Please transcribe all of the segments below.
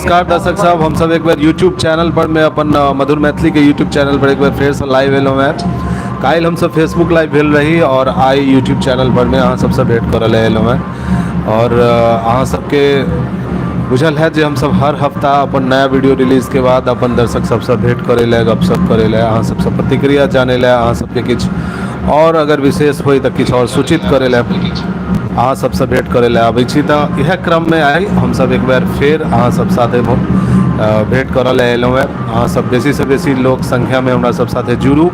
नमस्कार दर्शक साहब, हम सब एक बार यूट्यूब चैनल पर मैं अपन मधुर मैथिली के यूट्यूब चैनल पर एक बार फिर से लाइव एलहुँ है। काल्हि हम सब फेसबुक लाइव भेल रही और आई यूट्यूब चैनल पर में अहाँ सबसे भेंट करल एलहुँ है। और अहाँ सबके बुझल है जे हम सब हर हफ्ता अपन नया वीडियो रिलीज के बाद अपन दर्शक सबसे भेंट करे ले, गपशप करे ले, अहाँ सबसे प्रतिक्रिया जाने ले, अहाँ सबके किछ और अगर विशेष होई तो किछ और सूचित करे ले, अहाँ सबसे भेंट करे ले आबै छी। तो यह क्रम में आई हम सब एक बार फिर अहाँ सब साथे भेंट करल एलहुँ है। अहाँ सब बेसी से बेसी लोग संख्या में हमरा सब साथे जुड़ू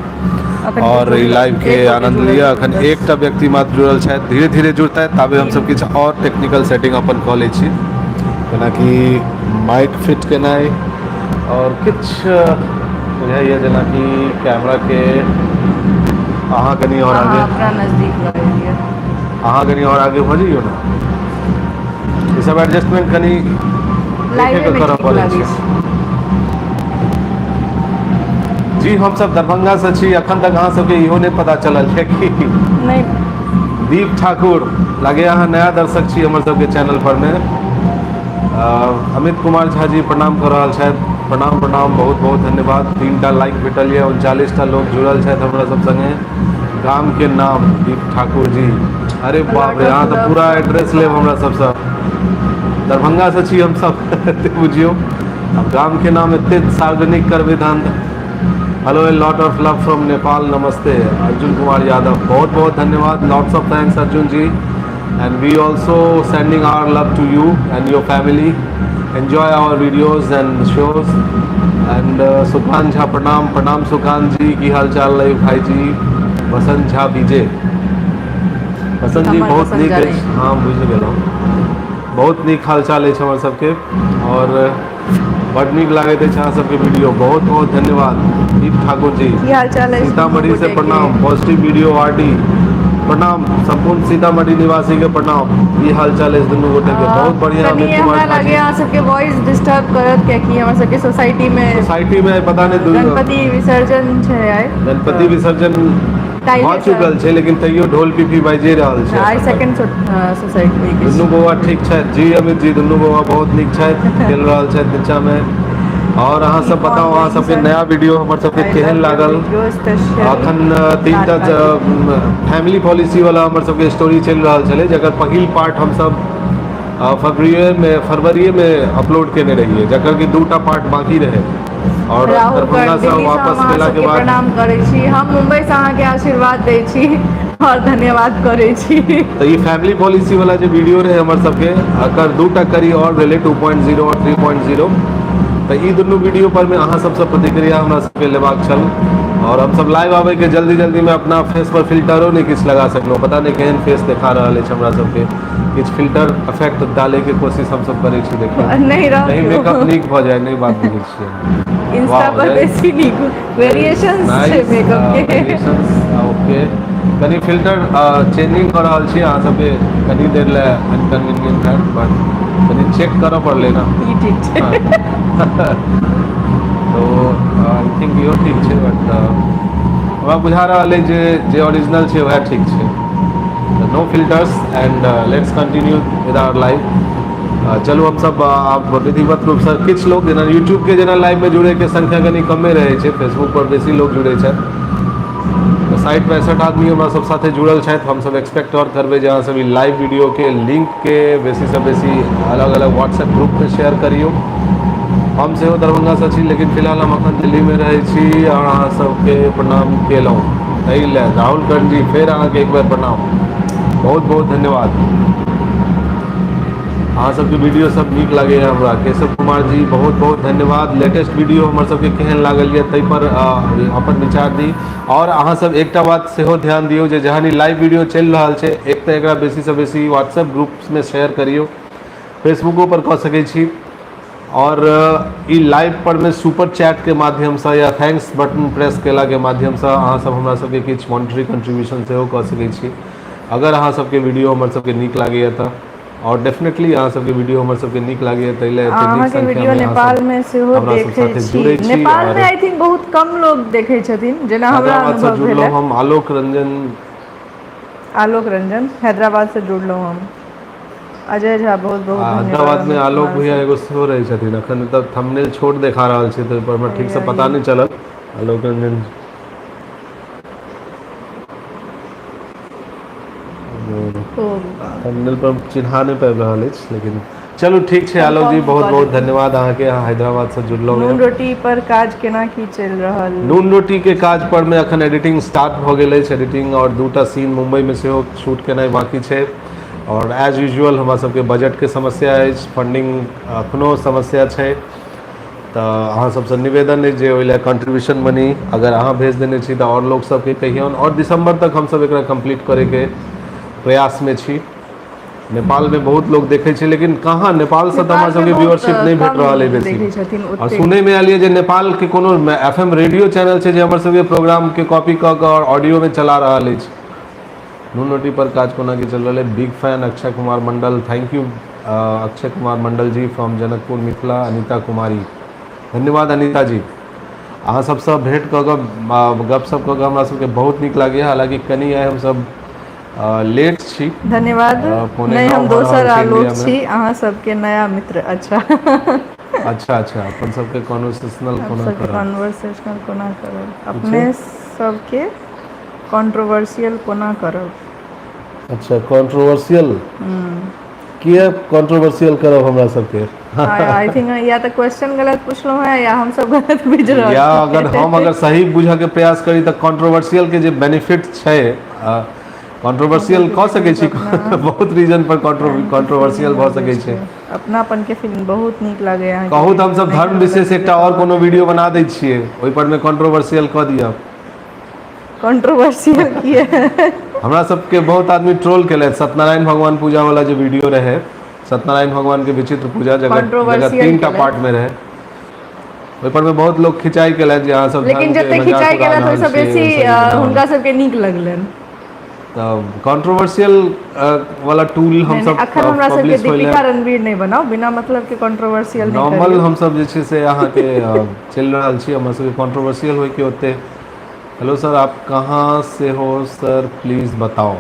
और ई लाइव के आनंद लिया। अखन एकटा व्यक्ति मात्र जुड़ल छथि, धीरे धीरे जुड़ता ताबे हम सब किछ और टेक्निकल सेटिंग अपन कऽ लै छी, जेना कि माइक फिट केनाइ और किछ बुझाइए जेना कि कैमरा के अहाँ कनी और आगे अपना नजदीक लगाइए, अहाँ कनी और आगे भऽ जइयो ना, ई सब एडजस्टमेंट कनी देखे के करऽ पड़ै छै। जी हम सब दरभंगा से छी। अखन तक अहाँ सबके इहो नहीं पता चलल है कि नहीं दीप ठाकुर लगे अहाँ नया दर्शक छी हमर सबके चैनल पर में। अमित कुमार झा जी प्रणाम कर रहल छथि, प्रणाम प्रणाम, बहुत बहुत धन्यवाद। 3टा लाइक भेटल है, 39टा लोग जुड़ल छथि हमरा सब संगे। गाम के नाम दीप ठाकुर जी, अरे बाप रे, अहाँ तो पूरा एड्रेस लेब हमरा सबसे। दरभंगा से छी हम सब बुझियो, अब गाम के नाम एते सार्वजनिक करबे तहन। Hello a lot of love from Nepal, नमस्ते अर्जुन कुमार यादव, बहुत बहुत धन्यवाद, lots of thanks Arjun ji. And we also sending our love to you and your family, enjoy our videos and shows. एंड सुकांत झा प्रणाम प्रणाम सुकांत जी, की हाल चाल है भाई जी। बसंत झा विजय, बसंत जी बहुत नीक अछि, हाँ बुझि गेलहुँ, बहुत नीक हाल चाल अछि हमर सबके और बड नीक लागैत अछि अहाँ सबके वीडियो, बहुत बहुत धन्यवाद दीप ठाकुर जी। की हाल चाल है? सीतामढ़ी से प्रणाम, पॉजिटिव वीडियो आरडी प्रणाम, संपूर्ण सीतामढ़ी निवासी के प्रणाम। की हाल चाल है दुनू गोटे के? बहुत बढ़िया। अमित कुमार लगे अहाँ सबके वॉइस डिस्टर्ब करत कियाकि हमर सबके सोसाइटी में पता नहीं गणपति विसर्जन छै आइ, गणपति विसर्जन भऽ चुकल छै लेकिन तैयो ढोल पिपी बाजिए रहल छै। आइ सेकंड सोसाइटी दुनू बौआ ठीक छथि जी? अमित जी दुनू बौआ बहुत नीक छथि, खेल रहल छथि नीचा में। और अहाँ सब बताओ अहाँ सबके नया वीडियो हमर सबके केहन लागल? अखन 3टा फैमिली पॉलिसी वाला हमर सबके स्टोरी चलि रहल छलै, जकर पहिल पार्ट हम सब फरवरी में अपलोड केने रहिए, जकर कि 2टा पार्ट बाकी रहे। और दरभंगा से वापस केला के बाद प्रणाम करै छी, हम मुंबई से अहाँ के आशीर्वाद दै छी और धन्यवाद करै छी। तो ये फैमिली पॉलिसी वाला जो वीडियो रहे हमर सबके, अकर 2टा करी और भेलै 2.0 और 3.0। तो ई दुनू वीडियो पर में अहाँ सबसे प्रतिक्रिया हमरा सबके लेबाक छल। और हम सब लाइव आबे के जल्दी जल्दी में अपना फेस पर फिल्टरो नहीं किछ लगा सकलहुँ, पता नहीं केहन फेस देखा रहल अछि हमरा सबके। किछ फिल्टर इफेक्ट डाले के कोशिश हम सब करै छी, देखिए नहीं मेकअप नीक भ जाए, नहीं बात बुझै छियै। इंस्टा पर बेसी नीक वेरिएशंस छै मेकअप के, वेरिएशंस ओके। कनी फिल्टर चेंजिंग कर रहल छी अहाँ सबके, कनी देर ले इनकन्वीनियंट है, बट कनी चेक करऽ पड़लै ना। ई ठीक छै तो आई थिंक इहो ठीक छै, बट हमरा बुझा रहल है जे ओरिजिनल छै वएह ठीक छै। No filters and let's continue with our live. चलू हम सब आप विधिवत रूप से किछ लोग जेना यूट्यूब के जेना लाइव में जुड़े के संख्या कनी कमे रहे छै, फेसबुक पर बेसी लोग जुड़े छथि। 60-65 आदमी हमरा सब साथे जुड़ल छथि। हम सब एक्सपेक्ट और करबै जे अहाँ सब ई लाइव वीडियो के लिंक के बेसी से बेसी अलग अलग व्हाट्सएप ग्रुप पे शेयर करियो। हम सेहो दरभंगा से छी लेकिन फिलहाल हम अखन दिल्ली में रहै छी और अहाँ सबके प्रणाम केलहुँ, एहि ले राहुल गंज जी फेर अहाँके एक बार प्रणाम, बहुत बहुत धन्यवाद। अहाँ सबके वीडियो सब नीक लगे हमरा। केशव कुमार जी बहुत बहुत धन्यवाद। लेटेस्ट वीडियो हमर सबके केहन लागल ये ताहि पर अपन विचार दी। और अहाँ सब एकटा बात सेहो ध्यान दियौ जे जहन ई लाइव वीडियो चलि रहल छै, एक तऽ एकरा बेसी से बेसी व्हाट्सएप ग्रुप्स में शेयर करियो, फेसबुको पर कऽ सकै छी। और ई लाइव पर में सुपर चैट के माध्यम से या थैंक्स बटन प्रेस केला के माध्यम से अहाँ सब हमरा सबके किछु मॉनिटरी कंट्रीब्यूशन सेहो कऽ सकै छी, अगर अहाँ सबके वीडियो हमर सबके नीक लागैए तऽ। और डेफिनेटली अहाँ सबके वीडियो हमर सबके नीक लागैए ताहि अहाँ के वीडियो नेपाल में सेहो देखे छी। नेपाल में आई थिंक बहुत कम लोग देखे छथिन, जेना हमरा अनुभव भेल। हम आलोक रंजन हैदराबाद से जुड़लहुँ हम। अजय झा बहुत बहुत हैदराबाद में धन्यवाद आलोक हमारा भैया सब। एगो सेहो रहै छथिन, अखन तक थंबनेल छोट देखा रहल छै तऽ ओहिपर हमरा ठीक से पता नहीं चलल। आलोक रंजन खूब थंबनेल पर चिन्हा नहीं पाबि रहल अछि, लेकिन चलू ठीक छै। आलोक जी कंफर्म बहुत कऽ बहुत लेबै। धन्यवाद अहाँके, अहाँ हैदराबाद से जुड़लहुँ नून यऽ। रोटी पर काज केना की चलि रहल? नून रोटी के काज पर में अखन एडिटिंग स्टार्ट भऽ गेल अछि, एडिटिंग और 2टा सीन मुंबई में सेहो शूट केनाइ बाकी छै। और एज यूजुअल हमरा सबके बजट के समस्या अछि, फंडिंग अखनो समस्या छै। तऽ अहाँ सबसँ निवेदन अछि जे ओहि लए कंट्रीब्यूशन मनी अगर अहाँ भेज देने छी तऽ और लोग सबके कहियौन, और दिसंबर तक हमसब एकरा कंप्लीट करैके प्रयास में छी। नेपाल में बहुत लोग देखै छै, लेकिन कहाँ नेपाल से तऽ हमरा नेपाल मे सबके बहुत व्यूअरशिप नहीं भेट कम रहल है बेसी। देखै छथिन और ओतेक। सुनै में आयल ये जे नेपाल के कोनो FM रेडियो चैनल छै जे हमर सबके प्रोग्राम के कॉपी कऽ कऽ और ऑडियो में चला रहल अछि। नून रोटी पर काज कोना की चल रहल है? Big fan Akshay Kumar Mandal, thank you Akshay Kumar Mandal ji from Janakpur Mithila. Anita Kumari, धन्यवाद अनीता जी। अहाँ सबसँ भेंट कऽ कऽ गपशप कऽ कऽ हमरा सबके बहुत नीक लागैए। हालांकि कनि आइ हमसब लेट छी। धन्यवाद। पौने नहीं, 9 हम भऽ रहल दोसर छै आलोक इंडिया में। छी, अहाँ सबके नया मित्र। अच्छा अच्छा अच्छा, अपन सबके कॉन्वर्सेशनल आप कोना सबके करब? कॉन्वर्सेशनल कोना करब? ठीक छै। अपने सबके कंट्रोवर्शियल कोना करब? अच्छा, कंट्रोवर्शियल किया कंट्रोवर्शियल करब हमरा सबके? आई थिंक या तऽ क्वेश्चन गलत पुछलहुँ हैं या हम सब गलत बुझि रहल या हम छियै। अगर सही बुझऽ के प्रयास करी तऽ कंट्रोवर्शियल के जे बेनिफिट छै, हम कंट्रोवर्शियल सबके कऽ सकै बेनिफिट छी, अपना बहुत रीजन पर टाइम के कंट्रोवर्शियल फीलिंग भऽ आबै सकै छै। छै, अपनापन के फीलिंग बहुत नीक लागैए अहाँके कहू तऽ वीडियो हमसब नहि धर्म कोनो विशेष लड़की एकटा जकाँ और बात कोनो करैत। वीडियो बना दै छियै, ओहिपर में कंट्रोवर्शियल कऽ दिअ। कंट्रोवर्शियल किया? हमरा सबके बहुत आदमी ट्रोल केलथि, सत्यनारायण भगवान पूजा वाला जे वीडियो रहै, सत्यनारायण भगवान के विचित्र पूजा जकर कंट्रोवर्शियल 3टा पार्ट केलथि। में रहै, ओहिपर में बहुत लोग खिंचाई केलथि जे अहाँ सब लेकिन धर्म के जते मजाक खिंचाई उड़ा केलथि रहल ओहिसँ छियै, बेसी ओहिसँ ई बनाओ। हुनका सबके नीक लगलनि। तऽ कंट्रोवर्शियल वाला टूल नहि नहि, हमसब अखन हमरा सबके पब्लिश होइले दीपिका रणवीर नहि बनाउ, बिना मतलब के कंट्रोवर्शियल नहि नॉर्मल करियौ। हमसब जे छै से अहाँके चलि रहल छी, हमर सबके कंट्रोवर्शियल होइके ओते। हेलो सर, आप कहाँ से हो सर, प्लीज़ बताओ।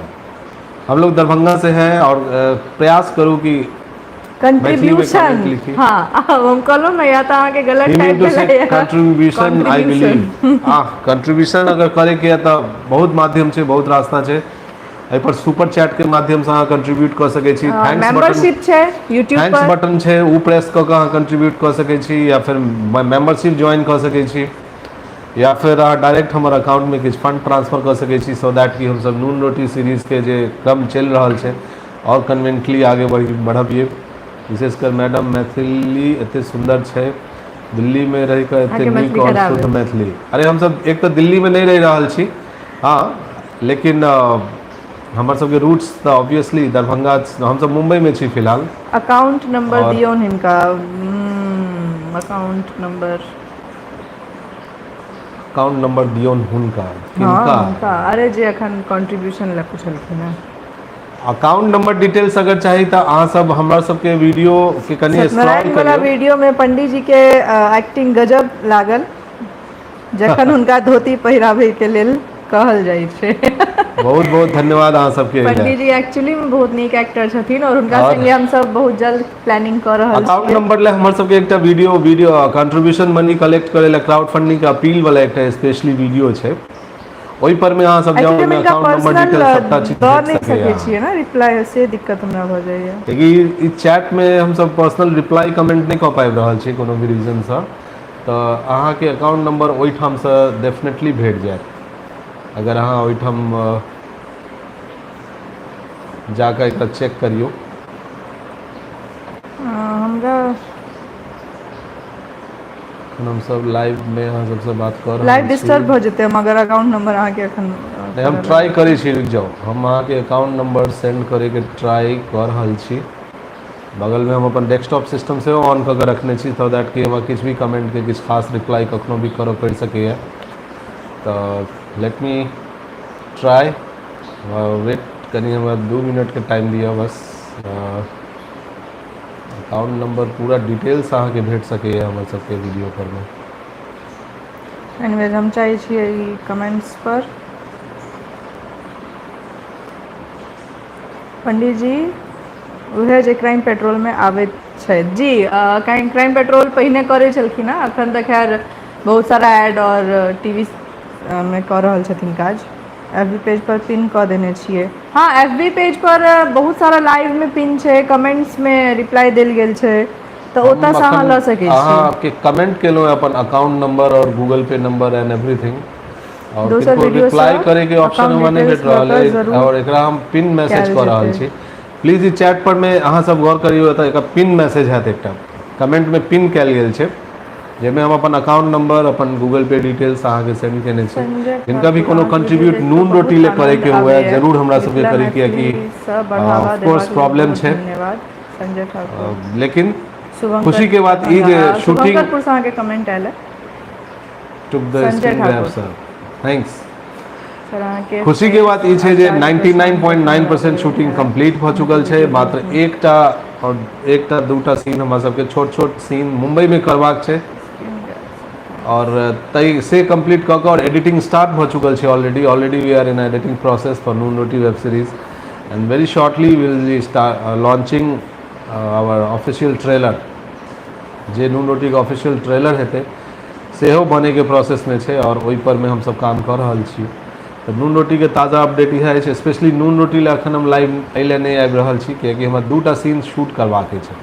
हम लोग दरभंगा से हैं और प्रयास करूँ कि मैथिली में कमेंट कंट्रीब्यूशन, लिखी। हाँ हम कहलहुँ ने, या तऽ अहाँके गलत ही मीन टाइप टू से भेलै या कंट्रीब्यूशन आई कंट्रीब्यूशन। बिलीव। कंट्रीब्यूशन अगर करैके यऽ तऽ बहुत माध्यम छै, बहुत रास्ता छै। एहिपर सुपर चैट के माध्यम से अहाँ कंट्रीब्यूट कऽ सकै छी। मेंबरशिप छै यूट्यूब थैंक्स पर। बटन छै, उ प्रेस कऽ कऽ अहाँ कंट्रीब्यूट कऽ सकै छी, या फिर मेंबरशिप ज्वाइन कऽ सकै छी, या फिर अहाँ डायरेक्ट हमर अकाउंट में किछु फंड ट्रांसफर कऽ सकै छी, सो दैट कि हमसब नून रोटी सीरीज के जे क्रम चलि रहल छै और कन्वेंटली आगे बढ़बिए। विशेषकर मैडम मैथिली एतेक सुंदर छै, दिल्ली में रहि कऽ एतेक अहाँके नीक मैथिली और खराब शुद्ध अइ। मैथिली। अरे हमसब एक तऽ दिल्ली में नहि रहि रहल छी, हाँ, लेकिन हमर सबके रूट्स तऽ ऑब्वियसली दरभंगा, हमसब मुंबई में छी फिलहाल। अकाउंट नंबर और दियौन हिनका, अकाउंट नंबर। अकाउंट नंबर दियौन हुनका, हाँ किनका? हुनका, अरे जे एखन कंट्रीब्यूशन लए पुछलखिन हैं। अकाउंट नंबर डिटेल्स अगर चाही तऽ अहाँ सब हमरा सबके वीडियो के कनि स्क्रॉल सत्यनारायण वाला करियौ। वीडियो में पंडित जी के एक्टिंग गजब लागल, जखन हुनका धोती पहिराबै के लेल कहल जाइ छै। बहुत बहुत धन्यवाद अहाँ सबके एहि लए। पंडित जी एक्चुअली में बहुत नीक एक्टर छथिन, और हुनका और संगे हमसब बहुत जल्द प्लानिंग कऽ रहल अकाउंट छियै। नंबर ले हमर सबके एकटा वीडियो कंट्रीब्यूशन मनी कलेक्ट करे ला क्राउड फंडिंग के अपील वाला एकटा स्पेशली वीडियो छै, ओहि पर में अहाँ सब जाउ, एक्चुअली में ओहिमे हिनका अकाउंट नंबर पर्सनल डिटेल सबटा चीज दऽ भेट नहि सकैए। सकै छियै ने रिप्लाई, से दिक्कत हमरा भऽ जाइए। ई चैट में हमसब पर्सनल रिप्लाई कमेंट नहि कऽ पाबि रहल छी कोनो भी रीजनसँ, तऽ अहाँके अकाउंट नंबर ओहिठामसँ डेफिनेटली भेट जायत, अगर अहाँ ओहिठाम जाकऽ एकटा चेक करियौ। हमरा एखन हमसब लाइव में अहाँ सबसँ बात कऽ लाइव रहल छी। डिस्टर्ब भऽ जेतै हम अगर अकाउंट नंबर अहाँके एखन नहि, हम करऽ ट्राई लगबै करै तऽ। छी, रुकि जाउ, हम अहाँके अकाउंट नंबर सेंड करैके ट्राई कऽ रहल छी। बगल में हम अपन डेस्कटॉप सिस्टम सेहो ऑन कऽ के रखने छी, सो दैट कि हमरा किछु भी कमेंटके किछु खास रिप्लाई कखनो भी करऽ पड़ि सकैए। तऽ लेट मी ट्राई, वेट कनि, हमरा 2 मिनट के टाइम दिअ बस। अकाउंट नंबर पूरा डिटेल्स अहाँके भेट सकैए हमर सबके वीडियो पर में। एनीवेज हम चाहै छियै ई कमेंट्स पर। पंडित जी उहे जे क्राइम पेट्रोल में आबैत छै जी। क्राइम पेट्रोल पहिने करै छलखिन हँ, अखन तऽ खैर बहुत सारा ऐड और टीवी में कऽ रहल छथिन काज। एफबी पेज पर पिन कऽ देने छियै। हाँ, एफबी पेज पर बहुत सारा लाइव में पिन छै, कमेंट्स में रिप्लाई देल गेल छै, तऽ हम ओतऽसँ अहाँ अखन लऽ सकै छी। अहाँके कमेंट केलहुँ अपन अकाउंट नंबर और Google pay number and everything, और दोसर किनको वीडियोसँ रिप्लाई करे के ऑप्शन अकाउंट हमरा नहीं भेट डिटेल्स लऽ रहल कऽ है, जरूर और एकरा हम पिन मैसेज कयल कऽ रहल जेतै। छी। प्लीज ई चैट पर में अहाँ सब गौर करियो तऽ एक पिन मैसेज हैत, एकटा कमेंट में पिन कयल गेल छै, जाहिमे हम अपन अकाउंट नंबर, अपन गूगल पे डिटेल्स अहाँके सेंड केने छी। संजय जिनका भी ठाकुर, कोनो अहाँके वीडियो कंट्रीब्यूट देख कऽ नून रोटी बहुत ले करे आनंद के हुए आबैए। जरूर हमरा सबके मिथिला करी, कियाकि मैथिलीसँ बढ़ावा ऑफ कोर्स देबाक लेल प्रॉब्लम बहुत छै, धन्यवाद संजय ठाकुर। लेकिन शुभंकर खुशी के बात ई जे शूटिंग शुभंकरपुरसँ अहाँके कमेंट आयल है। Took the Sanjay screen grab Thakur sir, thanks. Sir अहाँके खुशी के बात ई छै जे 99.9% शूटिंग है। कंप्लीट भऽ अहाँके चुकल छै, वीडियो मात्र बहुत एकटा और एकटा दूटा सीन हमरा सबके छोट छोट सीन मुंबई में करबाक छै, और तय से कंप्लीट कऽ कऽ और एडिटिंग स्टार्ट भऽ चुकल छै already we are in editing process for Noon Roti web series, and very shortly will be launching our official trailer. जे नून रोटी के ऑफिशियल ट्रेलर हेतै सेहो बने के प्रोसेस में छै, और ओहि पर में हम सब काम कर रहल छी। तऽ नून रोटी के ताज़ा अपडेट इएह छै, स्पेशली नून रोटी ले अखन हम लाइव एहि नहीं आबि रहल छी, कियाकि हमरा दूटा सीन शूट करबाके छै।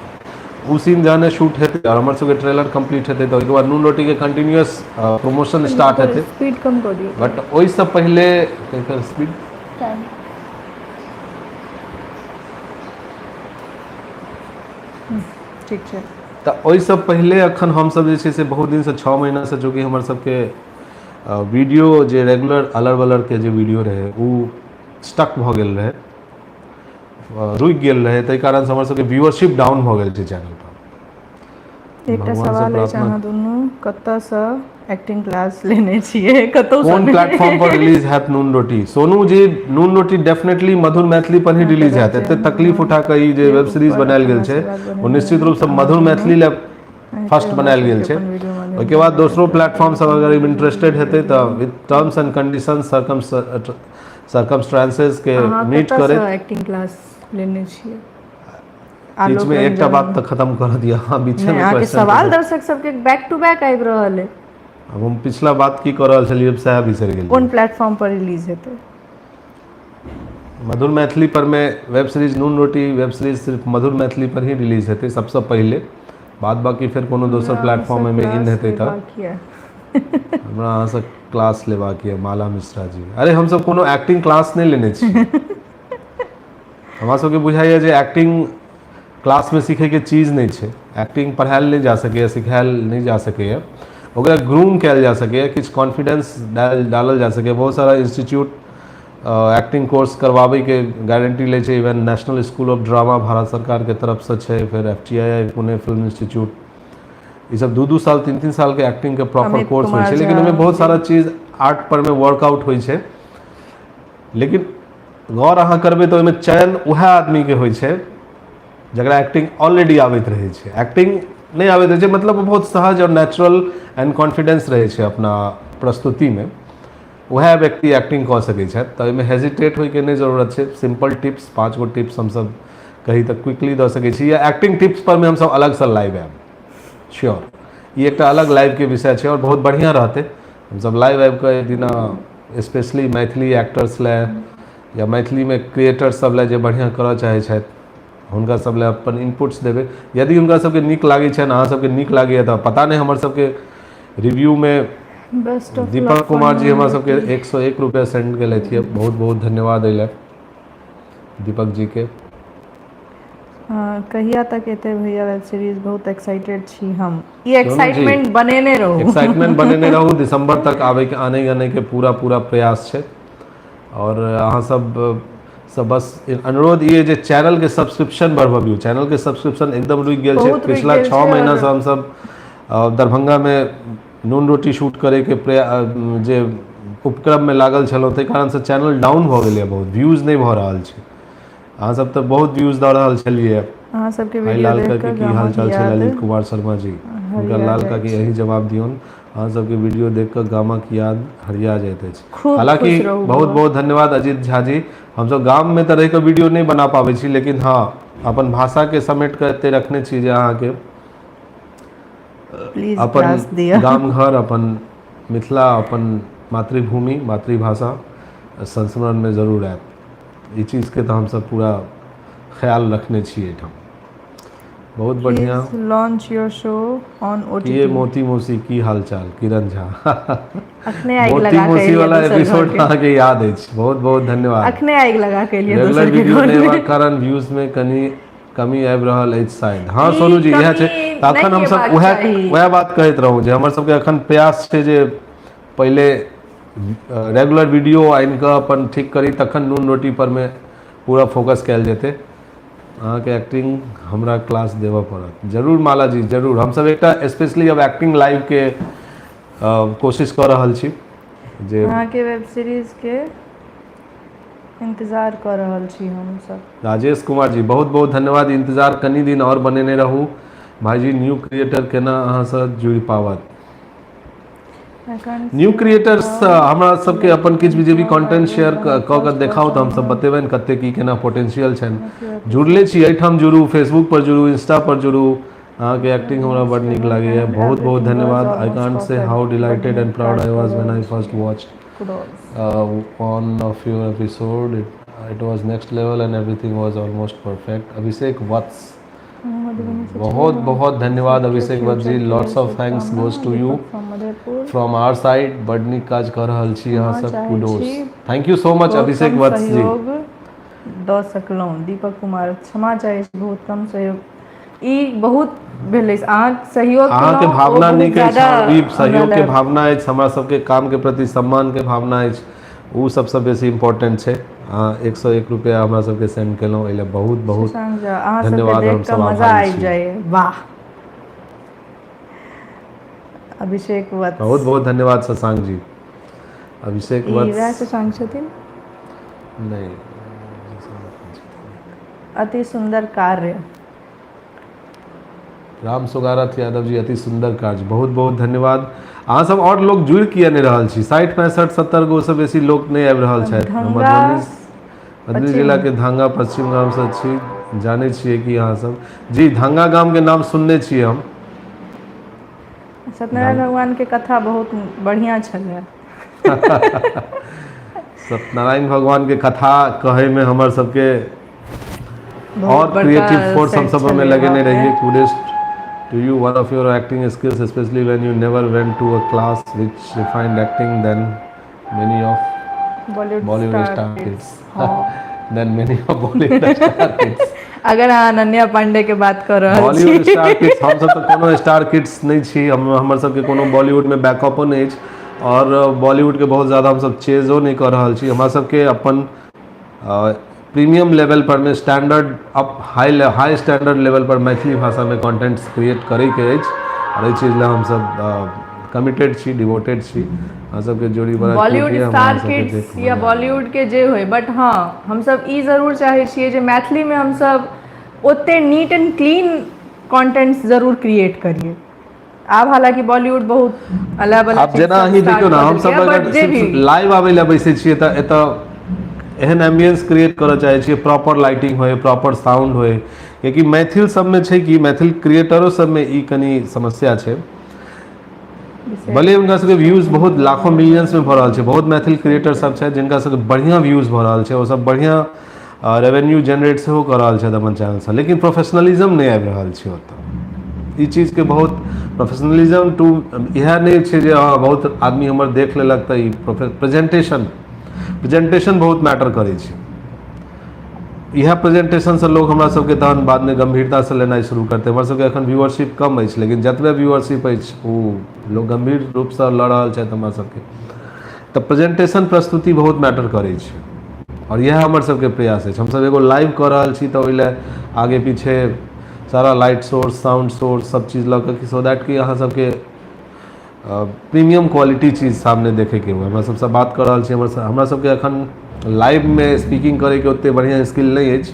उ सीन जहने शूट हेतै और हमर सबके ट्रेलर कंप्लीट हेतै तऽ ओहिके बाद नून रोटी के कंटिन्यूअस प्रमोशन स्टार्ट हेतै। स्पीड कम कऽ दियौ। बट ओहिसँ पहिले एकर स्पीड ठीक छै। तऽ ओहिसँ पहिले अखन हमसब जे छै से बहुत दिनसँ 6 महीनासँ, जो कि हमर सबके वीडियो जे रेगुलर अलर बलर के जे वीडियो रहे उ स्टक भऽ गेल रहे, रुकि गेल रहे, ताहि कारण से हमर सबके व्यूअरशिप डाउन भऽ गेल छै चैनल पर। एकटा भगवान से सवाल अछि, प्रार्थना, अहाँ दुनू कतऽसँ एक्टिंग क्लास लेने छियै? कतौसँ कोन नहि। प्लेटफॉर्म पर रिलीज हैत नून रोटी? सोनू जी, नून रोटी डेफिनेटली मधुर मैथिली पर ही अहाँके रिलीज हैत। एते बच्चे तकलीफ उठा कऽ ई जे वेब सीरीज ऊपर बनायल अपन गेल छै आशीर्वाद ओ बनेने निश्चित रहू, रूप से तऽ मधुर अहाँ मैथिली दुनू ले एनाहिते फर्स्ट हमरा बनायल गेल सबके छै। अपन वीडियो ओहिके माध्यमसँ बाद दोसरो आशीर्वाद प्लेटफॉर्म सब बनैत अगर रहू। इंटरेस्टेड हेतै तऽ with terms and condition circumstances के अहाँ मीट कतऽसँ करैत, एक्टिंग क्लास लेने छियै? बीच आलोक में एकटा रंजन। बात तऽ खत्म कर दिया, हाँ बीचे नहि, में अहाँके क्वेश्चन सवाल कर। दर्शक सबके बैक टू बैक आबि रहल है। अब हम पिछला बात की कर रहल छलियै सएह बिसरि गेलियै। कोन प्लेटफॉर्म पर रिलीज हेतै? मधुर मैथिली पर में वेब सीरीज नून रोटी वेब सीरीज सिर्फ मधुर मैथिली पर ही रिलीज हेतै सबसँ पहिले, बाद बाकी फिर कोनो दोसर हमरा प्लेटफॉर्म अहाँसँ में इन क्लास हेतै तऽ लेबाक यऽ। हमरा अहाँसँ क्लास लेबाक यऽ। माला मिश्रा जी, अरे हमसब कोनो एक्टिंग क्लास नहीं लेने छी। हमरा सबके बुझाइए जे एक्टिंग क्लास में सीखै के चीज़ नहीं छै। एक्टिंग पढ़ायल नहीं जा सकैए, सिखायल नहीं जा सकैए, ओकरा ग्रूम कयल जा सकैए, किछु कॉन्फिडेंस डालल जा सकैए। बहुत सारा इंस्टीट्यूट एक्टिंग कोर्स करवाबै के गारंटी लै छै, even national school of drama Bharat सरकार के तरफ से छै, फिर FTII पुणे फिल्म इंस्टीट्यूट, ये सब 2-2 साल 3-3 साल के एक्टिंग के प्रॉपर अमित कोर्स होइ कुमार छै, झा लेकिन ओहिमे बहुत जी। सारा चीज़ आर्ट पर में वर्कआउट होइ छै। लेकिन गौर अहाँ करबै तऽ ओहिमे चयन उएह आदमी के होइ छै जकरा एक्टिंग ऑलरेडी आबैत रहै छै। एक्टिंग नहीं आबैत रहै छै मतलब वो बहुत सहज और नेचुरल एंड कॉन्फिडेंस रहै छै अपना प्रस्तुति में, वह व्यक्ति एक्टिंग कऽ सकै छथि। तऽ एहिमे हेजिटेट होइके नहीं जरूरत छै। सिंपल टिप्स 5 गो टिप्स हमसब कही तऽ क्विकली दऽ सकै छी, या एक्टिंग टिप्स पर में हमसब अलगसँ लाइव आएब, श्योर ई एकटा अलग लाइव के विषय छै और बहुत बढ़िया रहतै। हमसब लाइव आबि कऽ एक दिना स्पेशली मैथिली एक्टर्स ले या मैथिली में क्रिएटर्स सब ले जे बढ़िया करऽ चाहै छथि हुनका सब ले अपन इनपुट्स देबै। यदि हुनका सबके नीक लागै छनि, अहाँ सबके नीक लागैए तऽ पता नहीं हमर सबके रिव्यू में बेस्ट ऑफ दीपक लक कुमार जी हमरा फॉर सबके 101 रुपया सेंड केलथि है, बहुत बहुत धन्यवाद एहि दीपक जी के। कहिया तक एतै भैया वेब सीरीज? बहुत एक्साइटेड छी हम। ई जी। एक्साइटमेंट बनेने रहू। एक्साइटमेंट बनेने रहू, दिसंबर तक आने के पूरा प्रयास छै। और अहाँ सब बस अनुरोध ये जे चैनल के सब्सक्रिप्शन बढ़बियौ। चैनल के सब्सक्रिप्शन एकदम रुकि गेल छै। बहुत रुकि पिछला गेल 6 छै महीना और से हमसब दरभंगा में नून रोटी शूट करे के जे उपक्रम में लागल छलहुँ, ताहि कारण से चैनल डाउन भऽ गेलै, बहुत व्यूज नहीं भऽ रहल छै। अहाँ सब तऽ बहुत व्यूज दऽ रहल छलिए। अहाँ सबके हाय वीडियो लाल देख करके कऽ की हाल गामक चाल छै याद ललित कुमार शर्मा जी? हुनका लाल का कि यही जवाब दियौन अहाँ सबके वीडियो देख कऽ गामक याद हरिया जाइत अछि। खूब हालांकि खुश रहू बहुत बौआ। बहुत धन्यवाद अजीत झा जी, हमसब गाम में तऽ रहि कऽ वीडियो नहीं बना पाबै छी, लेकिन हाँ अपन भाषा के समेट कऽ एते रखने छी जे अहाँके प्लीज अपन ग्लास दिया। गाम घर, अपन मिथिला, अपन मातृभूमि मातृभाषा संस्मरण में जरूर आयत। ई चीज़ के तो हम सब पूरा ख्याल रखने छी एहिठाम। बहुत बढ़िया। Please launch your show on ये ओटीटी। मोती मौसी की हालचाल, किरण झा अखने आगि मोती लगा के मौसी एलियै वाला दोसर एपिसोड घर के। अहाँके याद अछि, बहुत बहुत धन्यवाद। अखने आगि लगा के एलियै रेगुलर दोसर के वीडियो घर नहि में। हेबाक कारण व्यूज में कनी कमी आबि रहल अछि शायद। हाँ ई सोनू जी इएह कमी छै, तऽ अखन नहीं हमसब हेबाक चाही। वएह बात कहैत रहूँ जे हमर सबके अखन प्रयास छै जे पहिले रेगुलर वीडियो आनि कऽ अपन ठीक करी, तखन नून रोटी पर में पूरा फोकस कयल जेतै। अहाँके एक्टिंग हमरा क्लास देबऽ पड़त। जरूर माला जी जरूर, हमसब एकटा स्पेशली अब एक्टिंग लाइव के कोशिश कऽ रहल छी जे अहाँके वेब सीरीज के इंतजार कर रहल छी हम सब। राजेश कुमार जी बहुत बहुत धन्यवाद, इंतजार कनी दिन और बनेने रहू भाईजी। न्यू क्रिएटर केना अहाँसँ जुड़ि पावत? न्यू क्रिएटर्स हमरा सबके अपन किछु भी जे भी कंटेंट शेयर कऽ कऽ देखाउ तऽ हमसब बतेबनि कते की केना पोटेंशियल छनि। जुड़ले छी, एहिठाम जुड़ू, फेसबुक पर जुड़ू, इंस्टा पर जुड़ू। अहाँके एक्टिंग हमरा बड़ नीक लागैए, बहुत बहुत धन्यवाद। आई कांट से हाउ delighted and proud I was when I first watched one of your episode. It was next level and everything was almost perfect. Abhishek Vats, बहुत बहुत धन्यवाद Abhishek Vats ji. Lots of thanks goes to you from our side. बड नीक काज कर रहल छी अहाँ सब, kudos. Thank you so much Abhishek Vats ji. दऽ सकलहुँ दीपक कुमार, क्षमा चाहै छी, बहुत कम सहयोग ई बहुत भेलै। अहाँ सहयोग अहाँके केलहुँ, भावना ओ बहुत नीक अछि, ज्यादा ई सहयोग के हमरा भावना अछि, हमरा सबके काम के प्रति सम्मान के भावना अछि, ओ सबसँ बेसी इम्पोर्टेंट छै। अहाँ 101 रुपया हमरा सबके सेंड केलहुँ, एहि लेल बहुत बहुत शशांक झा, अहाँ सबके धन्यवाद। देख हम कऽ सब मजा आभारी आबि छी। जाइए। वाह। अभिषेक वत्स, बहुत बहुत धन्यवाद शशांक जी। अभिषेक ई वत्स वएह शशांक छथिन। नहीं, अति सुंदर कार्य। राम सुगारथ यादव जी, अति सुंदर कार्य, बहुत बहुत धन्यवाद। अहाँ सब और लोग जुड़ि किया नहीं रहल छी? 60 65 70 गो से बेसी लोग नहीं आबि रहल छथि। ढंगा मधुबनी पश्चिम। जिला के धांगा पश्चिम गाम से छी, जानै छियै कि अहाँ सब जी धांगा गाम के नाम सुनने छियै हम। सत्यनारायण भगवान के कथा बहुत बढ़िया छलै। सत्यनारायण भगवान के कथा कहै में हमर सबके बहुत और बड़का क्रिएटिव फोर्स हम सेट सब में छलै लगेने बाप रे। रहिए। कुडेस to you, one of your acting skills, especially when you never went to a class which refined acting than many of Bollywood star kids. Than many of Bollywood star kids. अगर अहाँ अनन्या पांडे के बात कर रहल छी, बॉलीवुड स्टार किड्स, हम सब तो कोनो स्टार किड्स नहीं छी, हमर सबके कोनो बॉलीवुड में बैकअपो नहीं अछि, और बॉलीवुड के बहुत ज़्यादा हम सब चेजो नहीं कर रहल छी। हमरा सबके अपन प्रीमियम लेवल पर में स्टैंडर्ड अप हाई स्टैंडर्ड लेवल पर मैथिली भाषा में कंटेंट्स क्रिएट करैके अछि, और एहि चीज ला हम सब कमिटेड छी, डिवोटेड छी। अहाँ सबके जोड़ी बड़ा बॉलीवुड स्टार किड्स या बॉलीवुड के जे होय, बट हाँ हम सब ई जरूर चाहे छियै जे मैथिली में हम सब ओते नीट एंड क्लीन कंटेंट्स जरूर क्रिएट करिए। आब हालांकि बॉलीवुड बहुत अलग अलग आप जेना अहीं देखियौ ना, हम सब अगर सिर्फ लाइव आबै ला बैसे छियै तऽ एतऽ एहन एम्बियंस क्रिएट करऽ चाहे छियै, प्रॉपर लाइटिंग होय, प्रॉपर साउंड होय, कियाकि मैथिल सब में छै कि मैथिल क्रिएटरो सब में ई कनी समस्या छै। भले उनका सबके व्यूज बहुत लाखों मिलियंस में भऽ रहल छै, बहुत मैथिल क्रिएटर सब छै जिनका सबके बढ़िया व्यूज भऽ रहल छै, ओ सब बढ़िया रेवेन्यू जनरेट सेहो कऽ रहल छथि अपन चैनल से, लेकिन प्रोफेशनलिज्म नहीं आबि रहल छै ओतऽ। ई चीज के बहुत प्रोफेशनलिज्म टू इएह नहीं छै जे बहुत आदमी हमर देख लेलक तऽ ई प्रेजेंटेशन बहुत मैटर करै छै। इएह प्रेजेंटेशन से लोग हमरा सबके तहन बाद में गंभीरता से लेनाइ शुरू करतै। हमर सबके एखन व्यूअरशिप कम अछि, लेकिन जतबे व्यूअरशिप अछि ओ लोग गंभीर रूप से लऽ रहल छथि हमरा सबके। तऽ प्रेजेंटेशन प्रस्तुति बहुत मैटर करै छै, और इएह हमर सबके प्रयास अछि। हमसब एगो लाइव कऽ रहल छी तऽ ओहि लए आगे पीछे सारा लाइट सोर्स, साउंड सोर्स, सब चीज़ लऽ कऽ, सो दैट कि अहाँ सबके प्रीमियम क्वालिटी चीज़ सामने देखेके हुए। हमरा सबसे बात कर रहल छी, हमरा सबके एखन लाइव में स्पीकिंग करैके ओते बढ़िया स्किल नहीं अछि,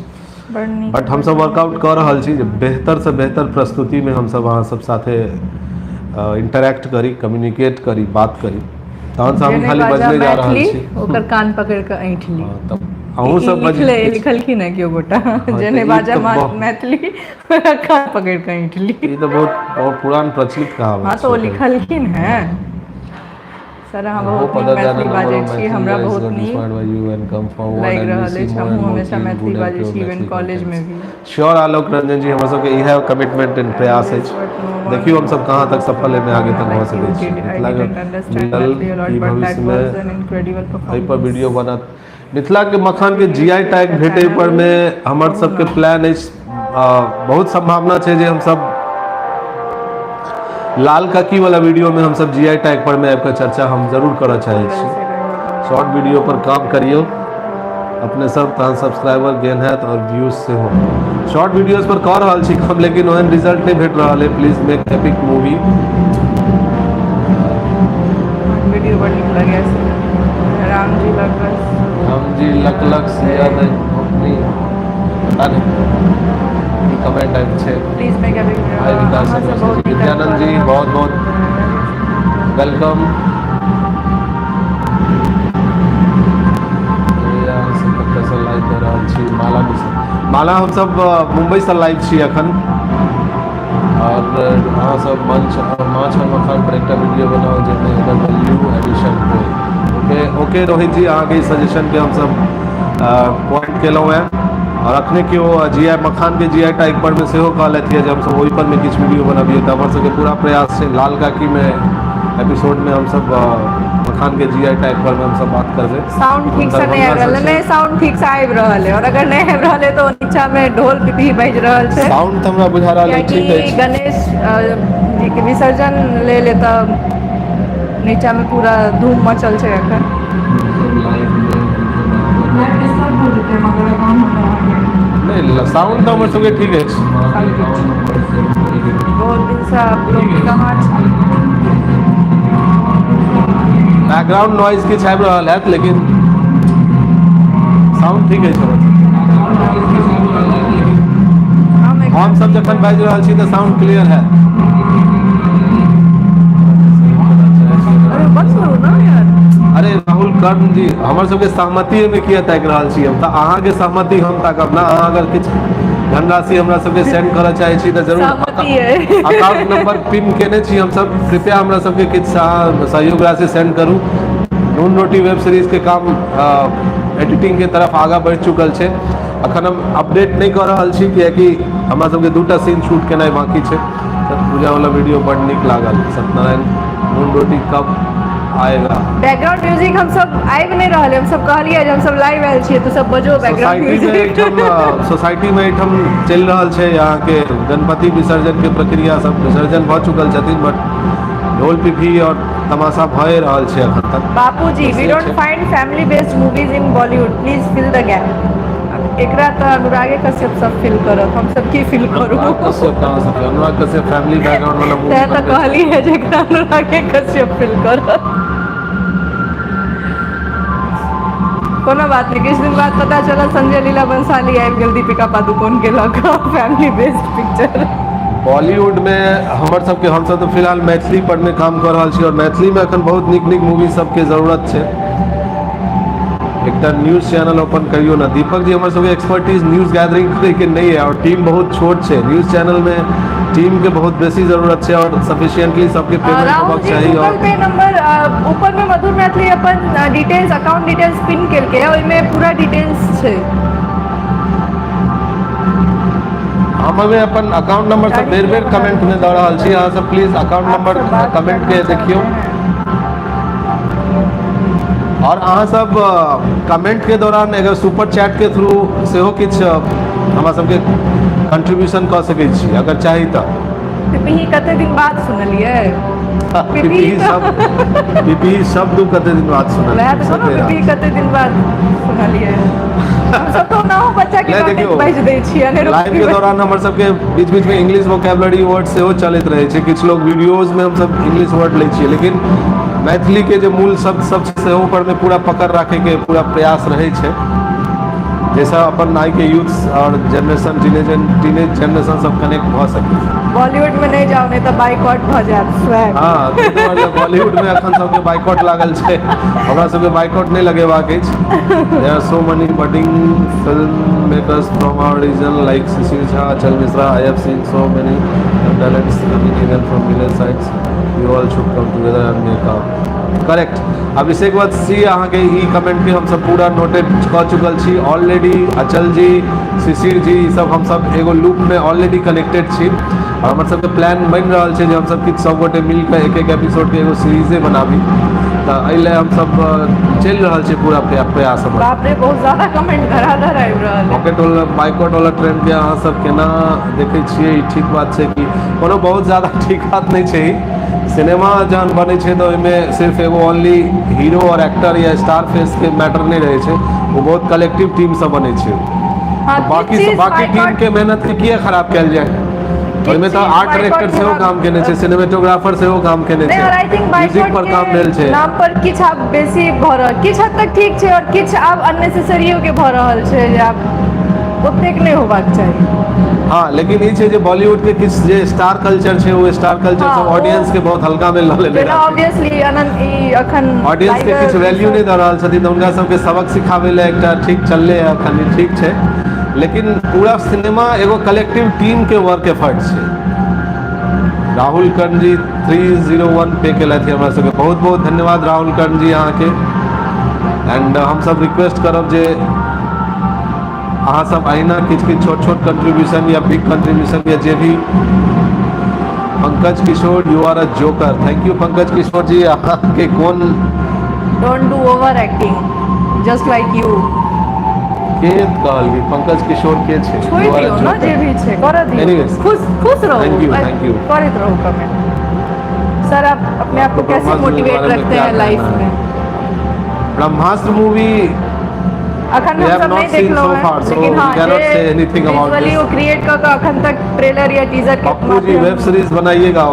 बट हम सब वर्कआउट कर रहल छी जे बेहतर से बेहतर प्रस्तुति में हम सब अहाँ सब साथे इंटरेक्ट करी, कम्युनिकेट करी, बात करी, तहन से हम जेने खाली बाजा बजने जा रहल मैथिली छी। ओकर कान पकड़ के ऐंठली। तब अहूँ सब लिखले लिखलखिन है केओ गोटा जेने तऽ ई बाजा तऽ बहुत- मैथिली ओकरा कान पकड़ के ऐंठली। ये तो बहुत पुरान प्रचलित कहावत हाँ तो ओ छै। लिखलखिन है। सर अहाँ होप बहुत नीक other than मैथिली a बाजै number of छी, Maithili हमरा guys बहुत got नीक inspired by you and come forward लागि and we रहल see अछि। more and हमहूँ more हमेशा clean, मैथिली good and बाजै pure छी, इवन Maithili कॉलेजमे contents. भी। श्योर आलोक रंजन जी हमर सबके इएह कमिटमेंट एंड प्रयास अछि। देखियो हम सब कहाँ तक सफल एहिमे आगे तक भऽ सकै छी। मिथिला के मिलल ई भविष्य में एहि पर वीडियो बनत। मिथिला के मखान के जीआई टैग भेटै पर में हमर सबके प्लान अछि। बहुत संभावना छै जे हम सब लाल काकी वाला वीडियो में हम सब जीआई टैग पर में आबि चर्चा हम जरूर करऽ चाहै छी। शॉर्ट वीडियो पर काम करियो अपने सब, तहन सब्सक्राइबर गेन हैत और व्यूज से हो। शॉर्ट वीडियोस पर कऽ रहल छी हम, लेकिन ओहन रिजल्ट नहीं भेट रहल है। Please make epic movie. Video बड़ नीक लगे राम जी लक सिया नहीं पता नहीं कमेंट आबि छै। प्लीज मेक एपिक हाय विकास चंद्र जी, विद्यानंद जी बहुत बहुत वेलकम। कैसे लाइव कर रहल छी। माला हम सब मुंबई से लाइव छी अखन, और अहाँ सब माछ और मखान पर एकटा वीडियो बनाओ जाहिमे एकर वैल्यू एडिशन होय। ओके रोहित जी, अहाँके सजेशन के हम सब पॉइंट केलहुँ हैं। और अखने के जीआई मखान के जीआई टैग पर में सेहो कहलथि जे हम सब ओहि पर में किछु वीडियो बनाबिए, तऽ हमर सबके पूरा प्रयास छै। लाल काकी में एपिसोड में हम सब मखान के जीआई टैग पर में हम सब बात करबै। साउंड ठीक से नहीं आबि रहल है, नहीं साउंड ठीक से आबि रहल है, और अगर नहीं आबि रहल है तो नीचा में ढोल पिपही बाजि रहल छै। साउंड तऽ हमरा बुझा रहल है ठीक कियाकि अछि। गणेश जी के विसर्जन ले ले तऽ नीचा में पूरा धूम मचल छै अखन। नहीं साउंड तऽ हमर सबके ठीक अछि। बहुत दिन से आप लोग कहाँ छी? बैकग्राउंड नॉइज किछु आबि रहल हैत, लेकिन साउंड ठीक अछि हमर सबके। हम सब जखन बाजि रहल छी तऽ साउंड क्लियर है। अरे बस करू ना यार। अरे राहुल कर्ण जी, हमर सबके सहमति में किया ताकि रहल छी हम? तऽ अहाँके सहमति हम ताकब ना। अहाँ अगर किछु धनराशि हमरा सबके सेंड करऽ चाहै छी तऽ जरूर अकाउंट नंबर पिन केने छी हम सब। कृपया हमरा सबके किछु सहयोग राशि सेंड करू। नून रोटी वेब सीरीज के काम एडिटिंग के तरफ आगाँ बढ़ि चुकल छै। अखन हम अपडेट नहीं कऽ रहल छी, कियाकि हमरा सबके 2टा सीन शूट केनाइ बाकी छै। पूजा वाला वीडियो बड़ नीक लागल। सत्यनारायण नून रोटी कब आएगा? बैकग्राउंड म्यूजिक हम सब आबि नहीं रहल है, हम सब कहलिए जे हम सब लाइव आयल छियै तो सब बजो बैकग्राउंड म्यूजिक। सोसाइटी में एहिठाम चलि रहल छै अहाँके गणपति विसर्जन के प्रक्रिया। सब विसर्जन भऽ चुकल छथिन, बट ढोल पिपही और तमाशा भए रहल छै अखन तक। Bapuji, we don't find family based movies in Bollywood, please fill the gap. एकरा तऽ अनुरागे कश्यप सब फिल करत, हम सब की फिल करू? कश्यप कहाँ से? अनुराग कश्यप फैमिली बैकग्राउंड वाला मूवी तै तऽ कहली है जे एकरा अनुरागे कश्यप फिल करत। कोनो बात नहीं, किछु दिन बाद पता चला संजय लीला बंसाली आबि गेल दीपिका पादुकोण के लऽ कऽ फैमिली बेस्ड पिक्चर। बॉलीवुड में हमर सबके, हम सब तो फिलहाल मैथिली पर में काम कर रहल छी, और मैथिली में अखन बहुत नीक नीक मूवी सबके जरूरत छै। एकटा न्यूज़ चैनल ओपन करियो ना। दीपक जी, हमर सबके एक्सपर्टीज न्यूज़ गैदरिंग करे के नहीं है, और टीम बहुत छोट छै। न्यूज़ चैनल में टीम के बहुत बेसी जरूरत छै, और सफिशिएंटली सबके पेमेंट होबाक चाहिए। गूगल पे नंबर ऊपर में मधुर मैथिली अपन डिटेल्स, अकाउंट डिटेल्स पिन केलकै है, ओइमे पूरा डिटेल्स छै। हम हमें अपन अकाउंट नंबर सब बेर बेर कमेंट में दऽ रहल छी। अहाँ सब प्लीज अकाउंट नंबर कमेंट के देखियो, और अहाँ सब कमेंट के दौरान अगर सुपर चैट के थ्रू सेहो किछु हमरा सबके कंट्रीब्यूशन कऽ सकै छी, अगर चाही तऽ। पिपही कते दिन बाद सुनलिए? पिपही शब्द कते दिन बाद सुनलिए? वएह तऽ कहलहुँ, पिपही कते दिन बाद सुनलिए। हम सब तो ना बच्चा के टॉपिक बाजि दै छियै ने। लाइव के दौरान हमर सबके बीच बीच में इंग्लिश वोकैबुलरी वर्ड सेहो चलैत रहै छै। किछु लोग वीडियोज में हम सब इंग्लिश वर्ड लै छियै, लेकिन मैथिली के जे मूल शब्द सब छै सेहो पर में पूरा पकड़ राखे के पूरा प्रयास रहै छै। जैसा अपन आइ के यूथ और जनरेशन टीनेज जनरेशन सब कनेक्ट भ सके। बॉलीवुड में नहीं जाओ नहीं तो बाइकआउट भ जात स्वैग। हाँ तो बॉलीवुड में अखन सबके बाइकआउट लागल छै, हमरा सबके बाइकआउट नहीं लगेबाक अछि। There are so many budding film makers from our region like Shishir Jha, Achal Mishra. I have seen so many talents coming in from village sides. You all should come together and make a correct. Abhishek वत्सी अहाँ के ई comment के हम सब पूरा noted क चुकल छी ऑलरेडी। अचल जी, शिशिर जी, ई सब हम सब एगो लूप में ऑलरेडी कनेक्टेड छी और हमर सबके प्लान बन रहल छै जे हम सब किछु सब गोटे मिल के एक एपिसोड के एगो सीरीजे बनाबी। तो एहि हम सब चल रहल छै पूरा प्रयास हमर। बाप रे बहुत ज्यादा कमेंट धराधर आबि रहल है। पॉकेट वाला बाइकआउट वाला ट्रेंड के अहाँ सब केना देखै छियै? ई ठीक बात छै कि कोनो बहुत ज्यादा ठीक बात नहीं छै। सिनेमा जहन बने छै तो ओहिमे सिर्फ एगो ओनली हीरो और एक्टर या स्टार फेस के मैटर नहीं रहे छै, वो बहुत कलेक्टिव टीम से बने छै। हाँ, बाकी चीज बाकी टीम के मेहनत के किए खराब कल जाए? ओहिमे तो आर्ट डायरेक्टर से काम केने छै, सिनेमेटोग्राफर से काम केने छै, नहीं, और आई थिंक म्यूजिक पर काम भेल छै। नाम पर किछ आब बेसी भ रहल, किछ हद तक ठीक छै और किछ आब अननेसेसरियो के भ रहल छै जे आब ओतेक नहीं होबाक चाही। हाँ लेकिन ई छै जे बॉलीवुड के किछ जे स्टार कल्चर छै वो स्टार कल्चर हाँ, सब ऑडियंस के बहुत हल्का में ल लेने जेना ऑब्वियसली अनंत ई अखन ऑडियंस के किछ वैल्यू नहीं दे रहल छथिन, तो उनका सबके सबक सिखावे ले एकटा ठीक चलले है अखन ठीक छै। लेकिन पूरा सिनेमा एगो कलेक्टिव टीम के वर्क एफर्ट छै। राहुल कर्ण जी 301 पे केलथि हमरा सबके, बहुत बहुत धन्यवाद राहुल कर्ण जी अहाँ के। एंड हम सब रिक्वेस्ट करब जे अहाँ सब अहिना किछु किछु छोट छोट कंट्रीब्यूशन या बिग कंट्रीब्यूशन या जे भी। Pankaj Kishore you are a joker. Thank you Pankaj Kishore ji. अहाँ के कौन don't do over acting just like you के कहल कि पंकज किशोर के छै? छोड़ You are a दियो ना joker. जे भी छै कर दियो। Anyways, खुश रहो। thank you. करते रहो कमेंट। सर आप अपने आप को आपको कैसे ब्रह्मास्त्र मोटिवेट के बारे में रखते क्या हैं लाइफ कहना है? में? ब्रह्मास्त्र मूवी अखन We हम have सब not नहीं seen देख लो so है, far, so लेकिन we हाँ cannot say anything about visually this. वो क्रिएट का अखन तक ट्रेलर या टीजर के पप्पू जी माध्यम- वेब सीरीज बनाइएगा।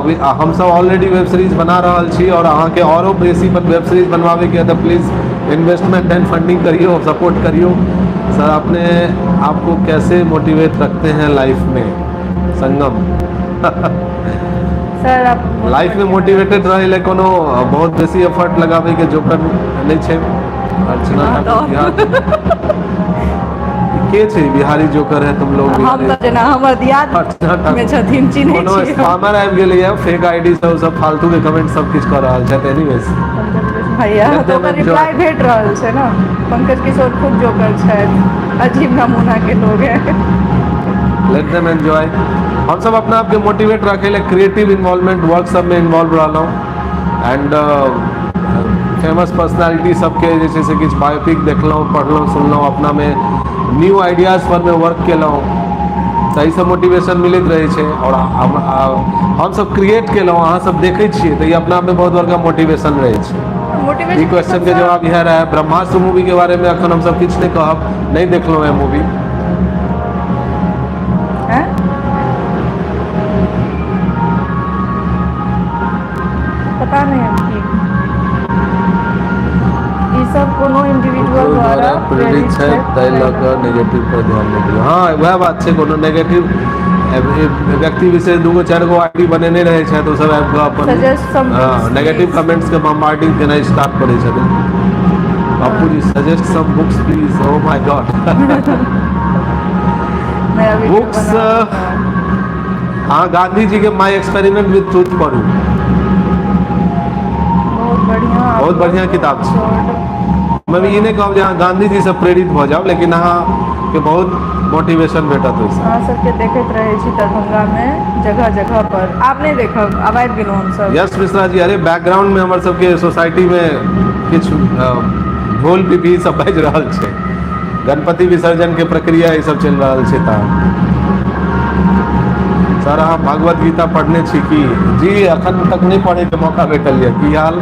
हम सब ऑलरेडी वेब सीरीज बना रहल छी और अहाँ के औरो बेसी पर वेब सीरीज बनवावे के तो प्लीज इन्वेस्टमेंट एंड फंडिंग करियो, सपोर्ट करियो। सर अपने आपको कैसे मोटिवेट रखते हैं लाइफ में? संगम सर आप लाइफ में मोटिवेटेड रहे ले कोनो बहुत बेसी एफर्ट लगावे के जोकर नहीं छै। अर्चना हाँ, ठाकुर बिहार के छै बिहारी जोकर है तुम लोग हम बिहारी। तो जेना हमर दियाद अर्चना ठाकुर में छथिन चिन्है कोनो छी। स्पैमर आबि गेलै है, फेक आईडी सब फालतू के कमेंट सब किछु कर रहल छथि। एनीवेज भैया Let तो them ओकर enjoy. रिप्लाई भेट रहल छै ना। पंकज किशोर खुद जोकर छथि, अजीब नमूना के लोग हैं। Let them enjoy. हम सब अपना आप के मोटिवेट रखे ले क्रिएटिव इन्वॉल्वमेंट वर्क सब में इन्वॉल्व रहलहुँ। एंड फेमस पर्सनालिटी सबके जे छै से किछु बायोपिक देखलहुँ, पढ़लहुँ, सुनलहुँ, अपना में न्यू आइडियाज पर में वर्क केलहुँ। ताहि से मोटिवेशन मिलैत रहे छै और हम सब क्रिएट केलहुँ, अहाँ सब देखै छियै तो ये अपना में बहुत बड़का मोटिवेशन रहे छै। ई मोटिवेशन क्वेश्चन के जवाब यह रहा है। ब्रह्मास्त्र मूवी के बारे में अखन हम सब किछु नहीं कहब, नहीं देखलहुँ है मूवी। हैं? पता नहीं हम की ई सब कोनो इंडिविजुअल द्वारा प्रेरित छै ताहि लऽ कऽ नेगेटिव पर ध्यान नहीं दियौ। हाँ वह बात छै, कोनो नेगेटिव व्यक्ति विशेष दूगो चारि गो आईडी बनेने रहे छै तो सब आबि कऽ Suggest some अपन books, नेगेटिव please. कमेंट्स के बम्बार्डिंग केनाइ स्टार्ट करै छथिन। Pappu ji suggest some books please. Oh my god नया वीडियो Books, बना हाँ गांधी जी के माई एक्सपेरिमेंट विद ट्रूथ पढ़ू, बहुत बढ़िया किताब छै। मैं भी ये नहीं कहब जे अहाँ गांधी जी से प्रेरित भऽ जाओ, लेकिन अहाँ के बहुत मोटिवेशन भेटत ओहिसँ। अहाँ सबके देखैत रहे छी दरभंगा में जगह जगह पर। आप नहीं देखब, आब आबि गेलहुँ हम सब। यश मिश्रा जी, अरे बैकग्राउंड में हमर सबके सोसाइटी में किछु ढोल पिपही सब बाजि रहल छै, गणपति विसर्जन के प्रक्रिया ई सब चलि रहल छै। ता सर अहाँ भगवत गीता पढ़ने छी की? जी अखन तक नहीं पढ़े के मौका भेटल यऽ। की हाल?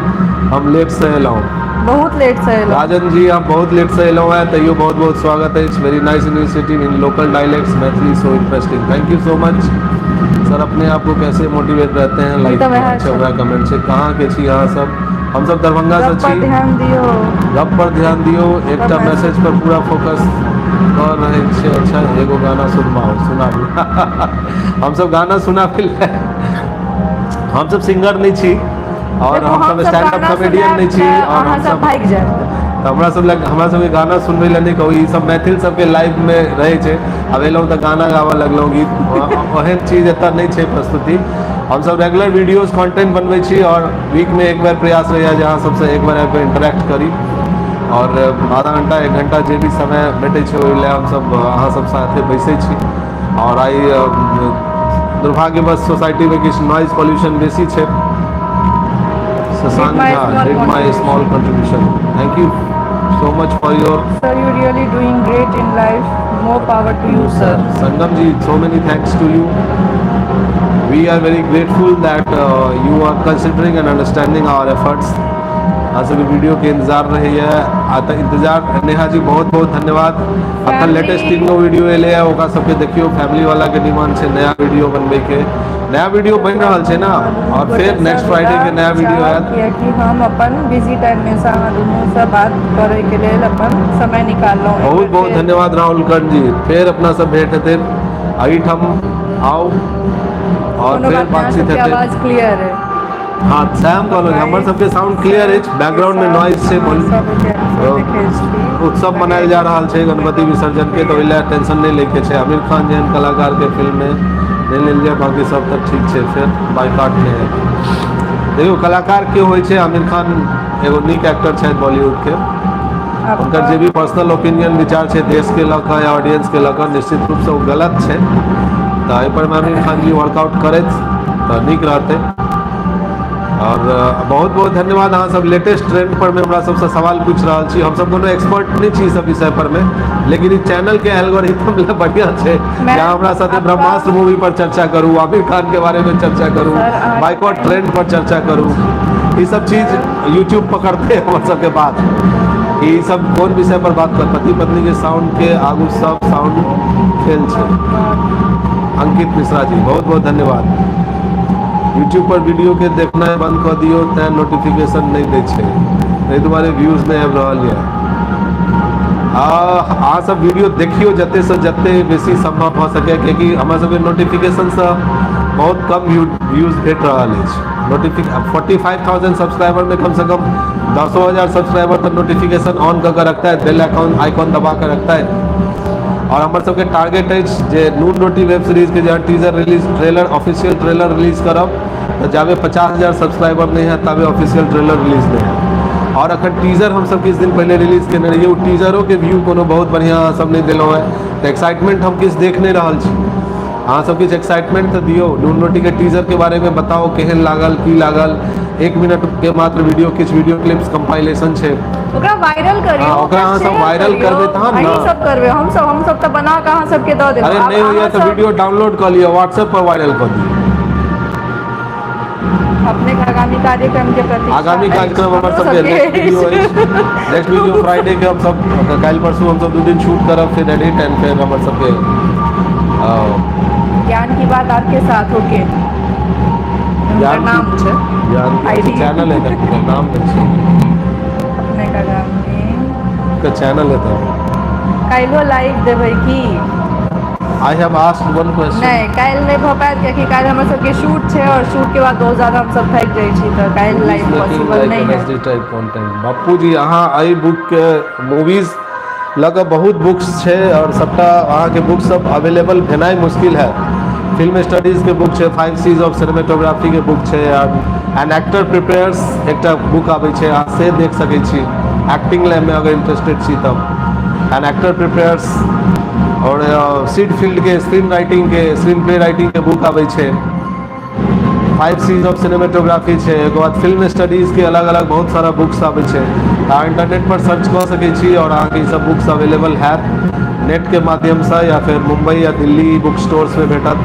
हम लेट से एलहुँ। बहुत लेट से एलहुँ। राजन जी आप बहुत लेट से एलहुँ है, तैयो बहुत बहुत स्वागत है। Very nice initiative in local dialects Maithili, so interesting. Thank you so much sir. अपने आप को कैसे मोटिवेट रहते हैं लाइफ तो में? वह अच्छा है। हुआ कमेंट से कहाँ के छी अहाँ सब? हम सब दरभंगा से गप पर छी। ध्यान दियो। गप पर ध्यान दियो, एकटा गप मैसेज पर पूरा फोकस कर रहे छे। अच्छा एगो गाना सुनाबू हम सब गाना सुनाबी हम सब सिंगर नहीं छी और देखो, हम सब स्टैंड अप गाना कॉमेडियन नहीं छी सुनायब और तऽ हम अहाँ सब भागि जायब। हमरा सब गाना सुनबै लए नहीं कहू, ई सब मैथिल सबके लाइव में रहे छे। अब एलहुँ तऽ गाना गाबऽ लगलहुँ, गीत ओहन चीज एतऽ नहीं छे प्रस्तुति। हम सब रेगुलर वीडियोस कंटेंट बनबै छी और वीक में एक बार प्रयास रहैया जे अहाँ सबसे एक बार आबि कऽ इंटरेक्ट करी और आधा घंटा एक घंटा जे भी समय भेटै छै ओहि लए हम सब अहाँ सब साथे बैसै छी। और आई दुर्भाग्यवश सोसाइटी में किछु नॉइज पॉल्यूशन बेसी छे। Shashank my Jha, small did my contribution. small contribution. Thank you so much for your Sir, you really doing great in life. More power to you, sir. Sangam ji, so many thanks to you. We are very grateful that you are considering and understanding our efforts. आज सभी video के इंतजार रहे है इंतजार। नेहा जी बहुत बहुत धन्यवाद। अखन लेटेस्ट 3 गो वीडियो एले है, ओका सबके देखियो। फैमिली वाला के डिमांड छे नया वीडियो बनबे के, नया वीडियो बन रहल छे ना, और फिर नेक्स्ट फ्राइडे के नया वीडियो आयत। कि हम अपन बिजी टाइम में से अहाँ दुनू से बात करे के लेल अपन समय निकाललहुँ। बहुत बहुत धन्यवाद राहुल कर्ण जी। फिर अपना सब भेंट हेतै, एहिठाम आओ और फिर बातचीत हेतै। आवाज क्लियर है। हाँ सैम कहलो हमर सबके साउंड क्लियर है, बैकग्राउंड में नॉइज से उत्सव मनायल जा रहा है गणपति विसर्जन के, तो इला टेंशन नहीं लेके छे। आमिर खान जैन कलाकार के फिल्म में नहीं लेल जाए, बाकी सब तक ठीक छे। फिर बाइकाट में है देखियो कलाकार के होय छे। आमिर खान एगो नीक एक्टर छे बॉलीवुड के, उनकर जे भी पर्सनल ओपिनियन विचार छे देश के लक या ऑडियंस के लक निश्चित रूप से वो गलत छे। तो एहि पर आमिर खान जी वर्कआउट करत तो नीक रहते। और बहुत बहुत धन्यवाद। अहाँ सब लेटेस्ट ट्रेंड पर में हमरा सबसे सवाल पूछ रहा छी। हम सब कोनो एक्सपर्ट नहीं छी सब विषय पर में, लेकिन इस चैनल के एल्गोरिथम बढ़िया छे। यहाँ हमरा साथे ब्रह्मास्त्र मूवी पर चर्चा करूँ, आमिर खान के बारे में चर्चा करूँ, बाइकॉट ट्रेंड पर चर्चा करूँ, ये सब चीज यूट्यूब पकड़ते हैं हम सबके बात। ये सब कौन विषय पर बात कर, पति पत्नी के साउंड के आगू सब साउंड फेल छे। अंकित मिश्रा जी बहुत बहुत धन्यवाद। यूट्यूब पर वीडियो के देखना बंद कर दियो तै नोटिफिकेशन नहीं दे छे, नहीं तुम्हारे व्यूज नहीं आबि रहल है। आ सब वीडियो देखियो जते से जते बेसी संभव हो सके, क्योंकि हमरा सब के नोटिफिकेशन से बहुत कम व्यूज भेट रहल है। 45,000 सब्सक्राइबर में कम से कम 10,000 सब्सक्राइबर तक नोटिफिकेशन ऑन करके रखता है, बेल आइकॉन दबा कर रखता है। और हमारे सबके टारगेट है जे नून रोटी वेब सीरीज के जहाँ teaser release trailer official trailer release करब तो जावे 50,000 सब्सक्राइबर नहीं है तबे ऑफिशियल ट्रेलर रिलीज नहीं है। और अखन टीजर हम सब किस दिन पहले रिलीज करने रहिए, वो टीजरों के व्यू कोनो बहुत बढ़िया सब नहीं दिलो है, तो एक्साइटमेंट हम किस देख नहीं रहा छी। हाँ सब कुछ एक्साइटमेंट तो दियो। नून रोटी के टीजर के बारे में बताओ केहन लागल की लागल। 1 मिनट के मात्र वीडियो किछ वीडियो क्लिप्स कंपाइलेशन छे, ओकरा वायरल करियो। हां ओकरा अहाँ सब वायरल करबे तहन ना, हम सब करबे। हम सब त बना के अहाँ सबके द देब। अरे नहीं होइया तो वीडियो डाउनलोड कर लियो, व्हाट्सएप पर वायरल कर दियो। अपने आगामी कार्यक्रम के प्रति आगामी कार्यक्रम हमारे सबके नेक्स्ट वीडियो फ्राइडे के हम सब कल परसों हम सब 2 दिन शूट करब, फिर एडिट एंड फिर हमारे सबके ज्ञान की बात आपके साथ होके ज्ञान नाम छे ज्ञान आईडी चैनल है ना, नाम नहीं अपने का नाम में का चैनल है तो काल्हो लाइव देबै की? I have asked one question. नहीं काल्हि नहीं भऽ पाएत, कियाकि काल्हि हमर सबके शूट छै और शूट के बाद बहुत ज्यादा हम सब थक जाइ छी, तो काल्हि लाइव पॉसिबल नहीं है। टाइप कंटेंट बापू जी अहाँ आई बुक के मूवीज लगा बहुत बुक्स छे और सबटा अहाँ के बुक सब अवेलेबल भेनाई मुश्किल है। फिल्म स्टडीज के बुक छे, 5 C's ऑफ सिनेमेटोग्राफी के बुक छे, एन एक्टर प्रिपेयर्स एकटा बुक आबै छे, अहाँ से देख सकै छी एक्टिंग लाइन में अगर इंटरेस्टेड छी तब। एन एक्टर प्रिपेयर्स और सीड फील्ड के स्क्रीन राइटिंग के स्क्रीन प्ले राइटिंग के बुक आबै छे। 5 C's ऑफ सिनेमेटोग्राफी छे, एक बाद फिल्म स्टडीज के अलग अलग बहुत सारा बुक्स आबै छे। अहाँ इंटरनेट पर सर्च कर सकै छी और अहाँ के सब बुक्स अवेलेबल है नेट के माध्यम से, या फिर मुंबई या दिल्ली बुक स्टोर्स में भेटत।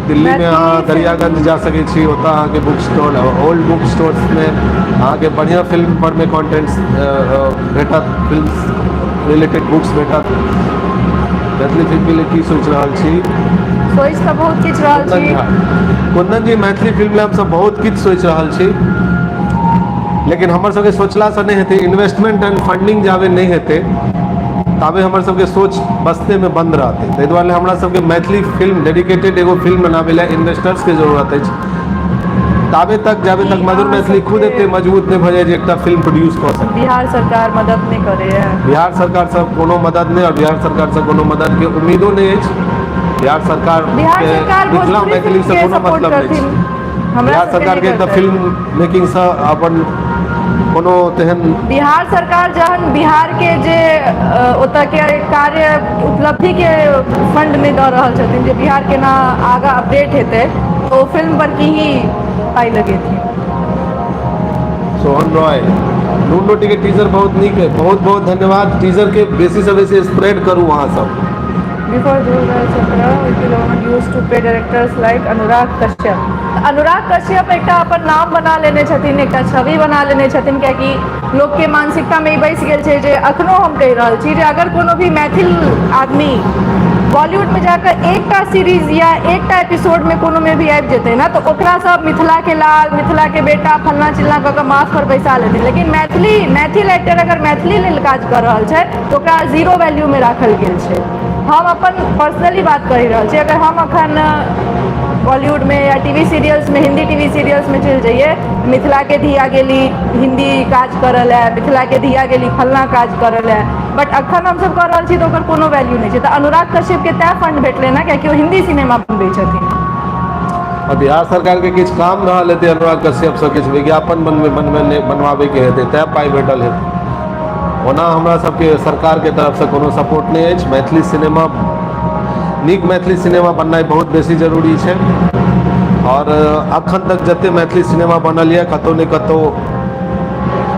दिल्ली में अहाँ दरियागंज जा सकै छी, ओतऽ अहाँ के book store old book stores में अहाँ के बढ़िया फिल्म पर में कंटेंट्स भेटत, फिल्म रिलेटेड बुक्स भेटत। मैथिली फिल्म के लिए की सोच रहल छी? सोच तऽ बहुत किछु रहल छी। कुंदन जी मैथिली फिल्म में हम सब बहुत किछु सोच रहल छी। लेकिन हमर सबके सोचला से नहीं हेतै, इन्वेस्टमेंट एंड फंडिंग जाबे नहीं हेतै ताबे हमर सबके सोच बस्ते में बंद रहतै। ताहि दुआरे हमरा सबके मैथिली फिल्म डेडिकेटेड एगो फिल्म बनाबै ला इन्वेस्टर्स के जरूरत अछि। ताबे तक जाबे तक मधुर मैथिली खुद एते मजबूत नहीं भऽ जाए जे एकटा फिल्म प्रोड्यूस कऽ सकै। बिहार सरकार मदद नहीं करे है। बिहार सरकार से कोनो मदद नहीं, और बिहार सरकार से कोनो मदद के उम्मीदो नहीं अछि। बिहार सरकार के मिथिला मैथिली से कोनो मतलब नहीं छै। बिहार सरकार के तऽ फिल्म मेकिंग से अपन कोनो तेहन बिहार सरकार जहन बिहार के जे ओतऽ के कार्य उपलब्धि के फंड नहीं दऽ रहल छथिन जे बिहार के ना आगा अपडेट हेतै तो फिल्म पर की ही पाई लगेथिन। सोहन रॉय नून रोटी के टीजर बहुत नीक है, बहुत बहुत धन्यवाद। टीजर के बेसी से बेसी स्प्रेड करू वहाँ सब। Before 2017, Vicky Lohan used to pay directors like Anurag Kashyap. Anurag Kashyap एकटा अपन नाम बना लेने छथिन, एकटा छवि बना लेने छथिन, कियाकि लोग के मानसिकता में ई बैस गेल छै जे अखनो हम कहि रहल छी जे अगर कोनो भी मैथिल आदमी बॉलीवुड में जाकर एकटा सीरीज या एकटा एपिसोड में कोनो में भी आबि जेतै ना तो ओकरा सब मिथिला के लाल, मिथिला के बेटा, फलना चिल्ला कऽ के माथ पर बैसा लेथिन। लेकिन मैथिल एक्टर अगर मैथिली लेल काज कर रहल छै तो ओकरा जीरो वैल्यू में राखल गेल छै। हम अपन पर्सनली बात करि रहल छी, अगर हम अखन बॉलीवुड में या टीवी सीरियल्स में, हिंदी टीवी सीरियल्स में चलि जाइए, मिथिला के धिया गेली हिंदी काज करल है, मिथिला के धिया गेली फलना काज करल है, बट अखन हम सब कर रहल छी तो ओकर कोनो वैल्यू नहीं छै। तो अनुराग कश्यप के तैं फंड भेटलै ना कियाकि ओ हिंदी सिनेमा बनबै छथिन। और बिहार सरकार के किछु काम रहल हेतै अनुराग कश्यप से किछु विज्ञापन बनवाबे के हेतै तैं पाई भेटल हेतै। ओना हमरा सबके सरकार के तरफ से कोनो सपोर्ट नहीं अछि। मैथिली सिनेमा नीक मैथिली सिनेमा बननाइ बहुत बेसी जरूरी छै, और अखन तक जते मैथिली सिनेमा बनल यऽ कतौ ने कतौ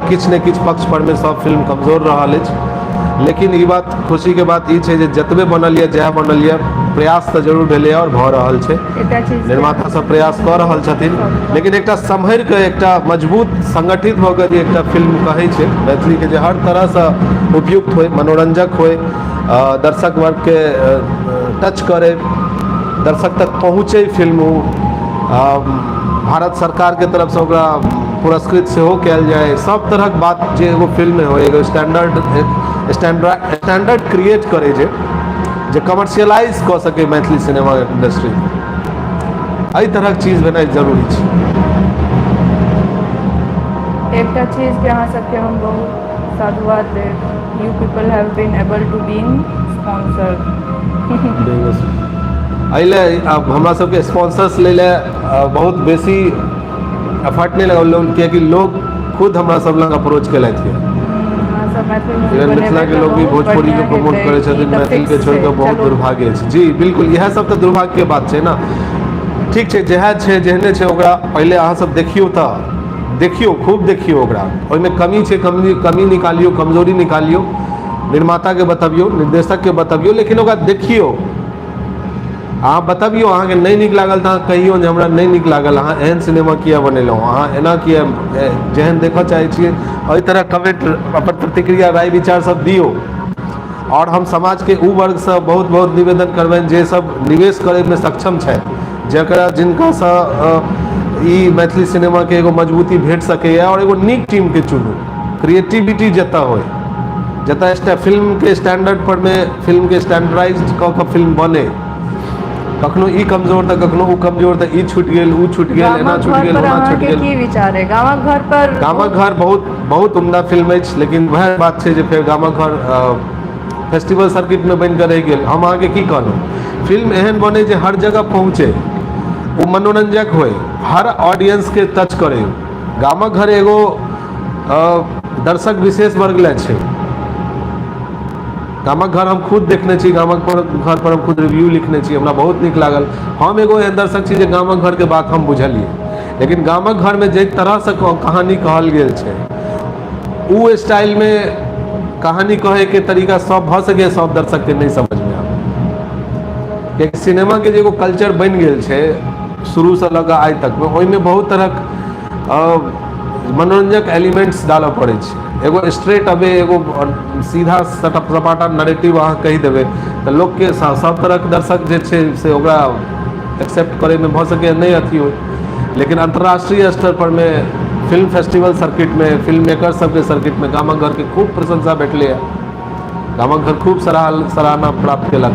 किछु ने किछु पक्ष पर में सब फिल्म कमजोर रहल अछि। लेकिन ई बात खुशी के बात ई छै जे जतबे बनल यऽ जएह बनल यऽ प्रयास तऽ जरूर भेलै और भऽ रहल छै, निर्माता सब प्रयास कऽ रहल छथिन। लेकिन एकटा सम्हरि कऽ एकटा मजबूत संगठित भऽ कऽ जे एकटा फिल्म कहै छै मैथिली के जे हर तरह से उपयुक्त होय, मनोरंजक होय, दर्शक वर्ग के टच करे, दर्शक तक पहुँचे फिल्म हो, भारत सरकार के तरफ से ओकरा पुरस्कृत सेहो कयल जाए, सब तरहक बात जे एगो फिल्म में हो, एगो स्टैंडर्ड क्रिएट करे जे कमर्शियलाइज कऽ सके मैथिली सिनेमा इंडस्ट्री, एहि तरहक चीज भेनाइ जरूरी छै। एकटा चीज के अहाँ सबके हम बहुत साधुवाद देब, you people have been able to been sponsored. एहिले अब हमरा सबके स्पॉन्सर्स ले ले बहुत बेसी एफर्ट नहीं लगल, कियाकि लोग खुद हमरा सब लग अप्रोच केलथि है। इवन मिथिला के लोग भी भोजपुरी के प्रमोट करे छथिन, मैथिल के छोड़ के बहुत दुर्भाग्य छै। जी बिल्कुल, इएह सब तऽ दुर्भाग्य के बात छै ना। ठीक छै, जएह छै जेहने छै ओकरा पहिले अहाँ सब देखियौ, तऽ देखियौ, खूब देखियौ ओकरा, ओहिमे कमी छै कमी निकालियौ, कमजोरी निकालियौ, निर्माता के बतबियौ, निर्देशक के बतबियौ, लेकिन ओकरा देखियौ, अहाँ बतबियौ। अहाँके नहीं नीक लागल तऽ अहाँ कहियौ जे हमरा नहीं नीक लागल, अहाँ एहन सिनेमा किया बनेलहुँ, अहाँ एना किया, जेहन देखऽ चाहै छियै ओहि तरह कमेंट अपन प्रतिक्रिया राय विचार सब दियौ। और हम समाज के उ वर्ग से बहुत बहुत निवेदन करबनि जे सब निवेश करे में सक्षम छथि, जकरा जिनका से ई मैथिली सिनेमा के एगो मजबूती भेट सकैए, और एगो नीक टीम के चुनू, क्रिएटिविटी जतऽ होय, जतऽ फिल्म के स्टैंडर्ड पर में फिल्म के स्टैंडर्डाइज कऽ के फिल्म बने, कखनो ई कमजोर तऽ कखनो उ कमजोर, तऽ ई छूट गेल, उ छूट गेल, एना छूट गेल, ओना छूट गेल। की विचार है गामक घर पर? गामक घर बहुत बहुत उम्दा फिल्म अछि, लेकिन वएह बात छै जे फेर गामक घर फेस्टिवल सर्किट में बनि कऽ रहि गेल। हम अहाँके की कहलहुँ, फिल्म एहन बने जे हर जगह पहुँचे, वो मनोरंजक होय, हर ऑडियंस के टच करे। गामक घर एगो दर्शक विशेष वर्ग ले छै। गामक घर हम खुद देखने छी, गामक घर पर हम खुद रिव्यू लिखने छी, हमरा बहुत नीक लागल। हम एगो एहन दर्शक छी जे गामक घर के बात हम बुझलिए, लेकिन गामक घर में जे तरह से कहानी कहल गेल छै, उ स्टाइल में कहानी कहे के तरीका सब भऽ सके सब दर्शक के नहीं समझ में आवे, कियाकि सिनेमा के जे एगो कल्चर बनि गेल छै शुरू से लगा आइ तक में, ओहिमे बहुत तरहक मनोरंजक एलिमेंट्स डालऽ पड़े छै। एगो स्ट्रेट अवे, एगो सीधा सपाटा नरेटिव अहाँ कहि देबै तऽ लोग के सब तरह के दर्शक जे छै से ओकरा एक्सेप्ट करे में भऽ सके नहीं अथी हो। लेकिन अंतर्राष्ट्रीय स्तर पर में फिल्म फेस्टिवल सर्किट में, फिल्म मेकर सबके सर्किट में गामक घर के खूब प्रशंसा भेटले है। गामक घर खूब सराहना प्राप्त केलक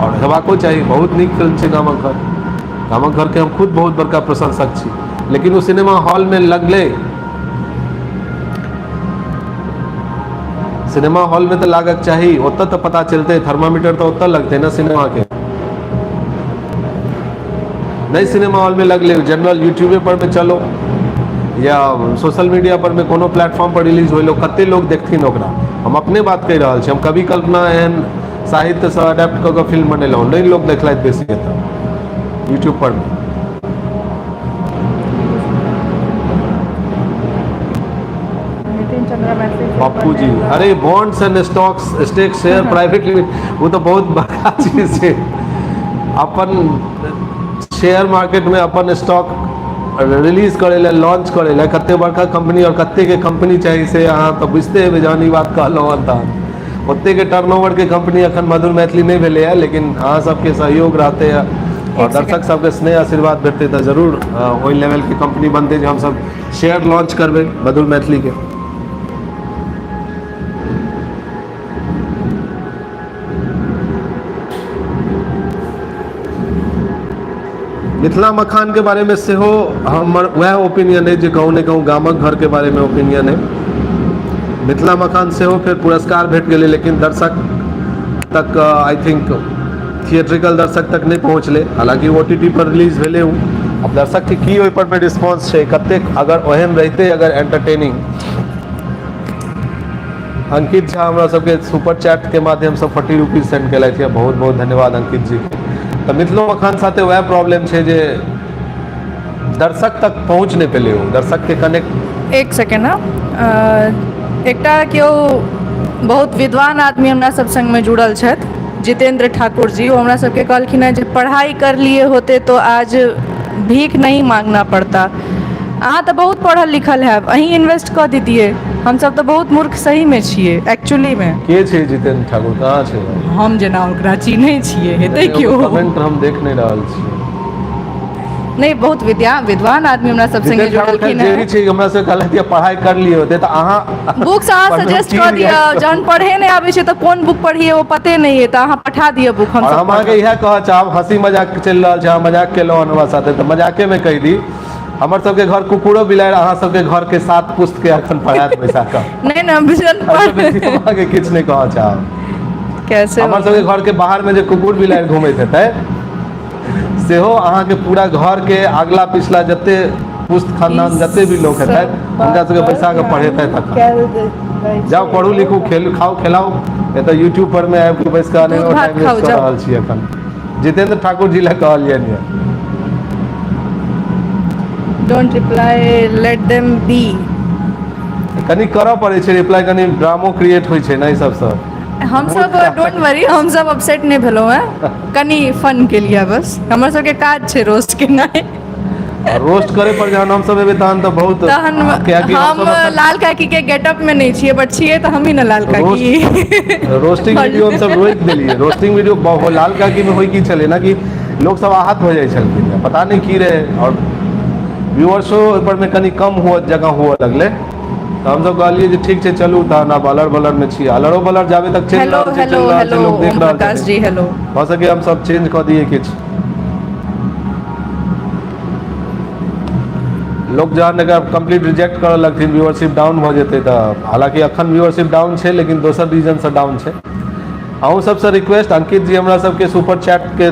और हेबाको चाहिए। बहुत नीक फिल्म छै गामक घर। गामक घर के हम खुद बहुत बड़का प्रशंसक छी, लेकिन वो सिनेमा हॉल में लगले, सिनेमा हॉल में तो लागक चाहिए, ओत तो पता चलते, थर्मामीटर तो ओत लगते ना सिनेमा के, नहीं सिनेमा हॉल में लगले। जनरल यूट्यूबे पर में चलो या सोशल मीडिया पर में कोनो प्लेटफॉर्म पर रिलीज होइलो, कते लोग देखथिन ओकरा। हम अपने बात कह रहा छी, हम कभी कल्पना एहन साहित्य से अडेप्ट कऽ के फिल्म बनेलहुँ, नहीं लोग देखलथि बेसी एतऽ यूट्यूब पर में। नितिन चंद्रा मैसेज पप्पू जी, अरे bonds and stocks, stake share private limited, वो तो बहुत बड़ा चीज है। अपन शेयर मार्केट में अपन स्टॉक रिलीज करे ला, लॉन्च करे ला, कते बड़का कंपनी और कते के कंपनी चाहिए से अहाँ तो बुझते हैं जानी बात कहलहुँ हन। ओते के टर्नओवर के कंपनी अखन मधुर मैथिली नहीं भेले है, लेकिन अहाँ सबके सहयोग रहते हैं और दर्शक सबके स्नेह आशीर्वाद भेटते तो जरूर वही लेवल के कंपनी बनते जो हम सब शेयर लॉन्च करबे मधुर मैथिली के। मिथिला मखान के बारे में से हो हमर वह ओपिनियन है जो कहूँ ने कहूँ गामक घर के बारे में ओपिनियन है। मिथिला मखान से हो फिर पुरस्कार भेट गए, लेकिन दर्शक तक आई थिंक थिएट्रिकल दर्शक तक नहीं पहुँचले। हालांकि OTT पर रिलीज भेले हूँ, अब दर्शक के की ओहि पर में रिस्पॉन्स है, कते अगर ओहन रहते अगर एंटरटेनिंग। अंकित झा हमरा सबके सुपर चैट के माध्यम से 40 रुपीज सेंड केले थे, बहुत बहुत धन्यवाद अंकित जी के। तो मिथिलो मखान साथे वह प्रॉब्लम है जे दर्शक तक पहुँच नहीं पेले हो, दर्शक के कनेक्ट। एक सेकेंड ना, एकटा केओ बहुत विद्वान आदमी हमरा सब संग में जुड़ल छथि, जितेंद्र ठाकुर जी। वो हमरा सबके कहलखिन है जे पढ़ाई कर लिए होते तो आज भीख नहीं मांगना पड़ता। अहाँ तो बहुत पढ़ल लिखल है, अहीं इन्वेस्ट कऽ दीतिए। हम सब तो बहुत मूर्ख सही में छिए एक्चुअली में। के छै जितेंद्र ठाकुर, कहाँ छै? हम जेना ओकरा चिन्है छिए, हेतै क्यों? कमेंट हम देख नहीं रहल छी। नहीं, बहुत विद्वान आदमी हमरा सब संगे जुड़लखिन है। जे छै हमरा से कहलथि पढ़ाई कर लिए होते तो अहाँ बुक्स अहाँ सजेस्ट कऽ दिअ, जहन पढ़े नहीं आबै छै तो कोन बुक पढ़िए वो पते नहीं है, तो अहाँ पठा दिअ बुक। हम हम अहाँके इएह कहऽ चाहब, हंसी मजाक चलि रहल छै, अहाँ मजाक केलहुँ हमरा साथे, तो मजाके में कहि दी हमर सबके घर कुकुरो बिलाड़ि अहाँ सबके घर के 7 पुस्त के अखन पढ़ायत पैसा का। नहीं ना बिजन अहाँके किछु नहीं कहऽ चाहब। कैसे हमर सबके घर के बाहर में जे कुकुर बिलाड़ि घूमैत हेतै सेहो अहाँके पूरा घर के अगला पिछला जते पुस्त खानदान जते भी लोग हेतै हुनका सबके पैसा के पढ़ेतै तक। जाओ पढ़ू लिखू खेल खाओ खिलाओ, एतऽ यूट्यूब पर में आबि के बैस के आने टाइम वेस्ट कर रहल छी अखन। जितेंद्र ठाकुर जी लए कहलियनि है don't reply, let them be. कनी करऽ पड़ै छै रिप्लाई, कनी ड्रामो क्रिएट होइ छै ना ई सब सब। हम सब डोंट वरी, हम सब अपसेट नहीं भेलहुँ हैं, कनी फन के लिए बस। हमर सबके काज छै रोस्ट केनाइ। रोस्ट करे पर जहन हम सब एबे तहन तो बहुत तहन हम लाल काकी के गेटअप में नहीं छिए, बट छिए तो हम ही ना लाल काकी। रोस्टिंग वीडियो हम सब रोक देलिए। रोस्टिंग वीडियो लाल काकी में होई की चले ना कि लोग सब आहत हो जाए छलखिन, पता नहीं की रहे, और व्यूअर्सो पर में कनी कम हुआ जगह हुआ लगले। तो हम सब कहलिए जे ठीक छै चलू तहन आब अलर बलर में छी, अलरो बलर जाबे तक चल रहल छै, लोग देख रहल छै। जी हेलो, हो सके हम सब चेंज कर दिए किछ। लोग जहन कंप्लीट रिजेक्ट करऽ लगथिन, व्यूअरशिप डाउन भ जेतै तऽ, हालांकि अखन व्यूअरशिप डाउन छै लेकिन दोसर रीजन से डाउन छै। अहूँ सबसे रिक्वेस्ट, अंकित जी हमरा सबके सुपर चैट के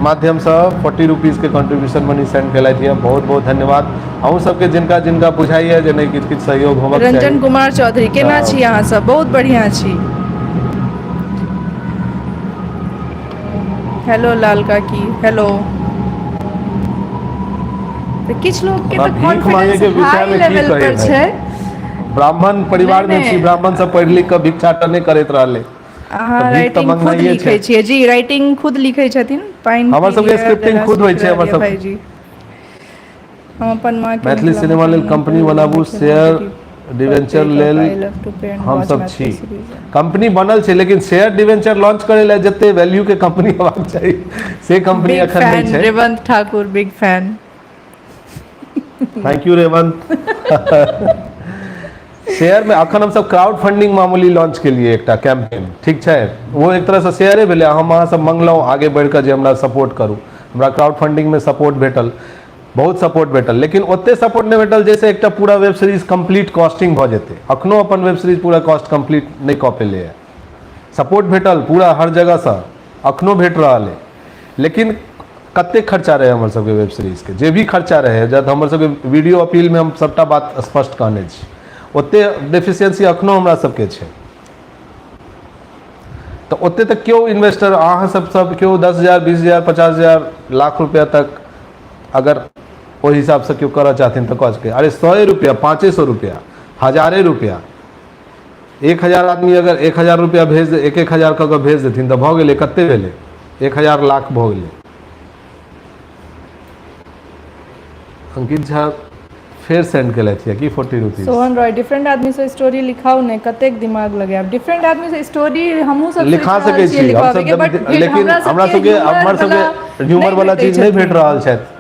माध्यम से 40 रुपीज के कंट्रीब्यूशन मनी सेंड केलथि है, बहुत बहुत धन्यवाद। अहूँ सबके जिनका जिनका बुझाई है जे नहीं किछ किछ सहयोग होबक चाही। रंजन कुमार चौधरी केना छी अहाँ सब? बहुत बढ़िया छी। हेलो लाल काकी, हेलो। तो किछ लोग के तो कॉन्फिडेंस हाई लेवल पर छै। ब्राह्मण परिवार में छी, ब्राह्मण सब पढ़ लिख के भिक्षाटन नहीं करैत रहले। अहाँ राइटिंग खुद लिखै छियै जी? राइटिंग खुद लिखै छथिन? पाइन हमर सबके स्क्रिप्टिंग खुद होइ छै। हमर सब जी हम अपन मां के मैथिली सिनेमा लेल कंपनी बनाबू, शेयर डिवेंचर लेल हम सब छी। कंपनी बनल छै लेकिन शेयर डिवेंचर लॉन्च करे ला जते वैल्यू के कंपनी हेबाक चाही से कंपनी अखन नहीं छै। Revanth Thakur big fine. Thank U Revanth. Share में अखन हम सब क्राउड फंडिंग मामूली लॉन्च के लिए एकटा कैंपेन ठीक है, वो एक तरह से शेयरे भेलै, हम अहाँ सब मंगलहुँ आगे बढ़ि कऽ जे हमरा सपोर्ट करू, हमरा क्राउड फंडिंग में सपोर्ट भेटल, बहुत सपोर्ट भेटल, लेकिन ओते सपोर्ट नहीं भेटल जैसे एकटा पूरा वेब सीरीज कंप्लीट कॉस्टिंग भऽ जेतै। अखनो अपन वेब सीरीज पूरा कॉस्ट कंप्लीट नहीं कऽ पेलै है, सपोर्ट भेटल पूरा हर जगह से, अखनो भेट रहा है, लेकिन कते खर्चा रहे हमर सबके वेब सीरीज के, जे भी खर्चा रहे, जब हमर सबके वीडियो अपील में हम सबटा बात स्पष्ट कहने छी, ओते डेफिशिएंसी अखनो हमरा सबके छै। तो ओते तक क्यों इन्वेस्टर अहाँ सब क्यों 10,000 20,000 50,000 लाख रुपया तक अगर ओहि हिसाब से क्यों करऽ चाहथिन तो कह सके, अरे 100 रुपया 500 रुपया 1000 रुपया 1000 आदमी अगर 1000 रुपया भेज दे, 1,000 कऽ भेज देथिन तो भऽ गेलै, कते भेलै 1000 लाख भऽ गेलै। अंकित झा फिर सेंड केलथि है कि 40 रुपीज। सोहन रॉय डिफरेंट आदमी से स्टोरी लिखाओ ने, कतेक दिमाग लगे, अब डिफरेंट आदमी से स्टोरी हमहू सब लिखा सकै छी हम सब, लेकिन हमरा सबके ह्यूमर वाला चीज नहीं भेट रहल छथि।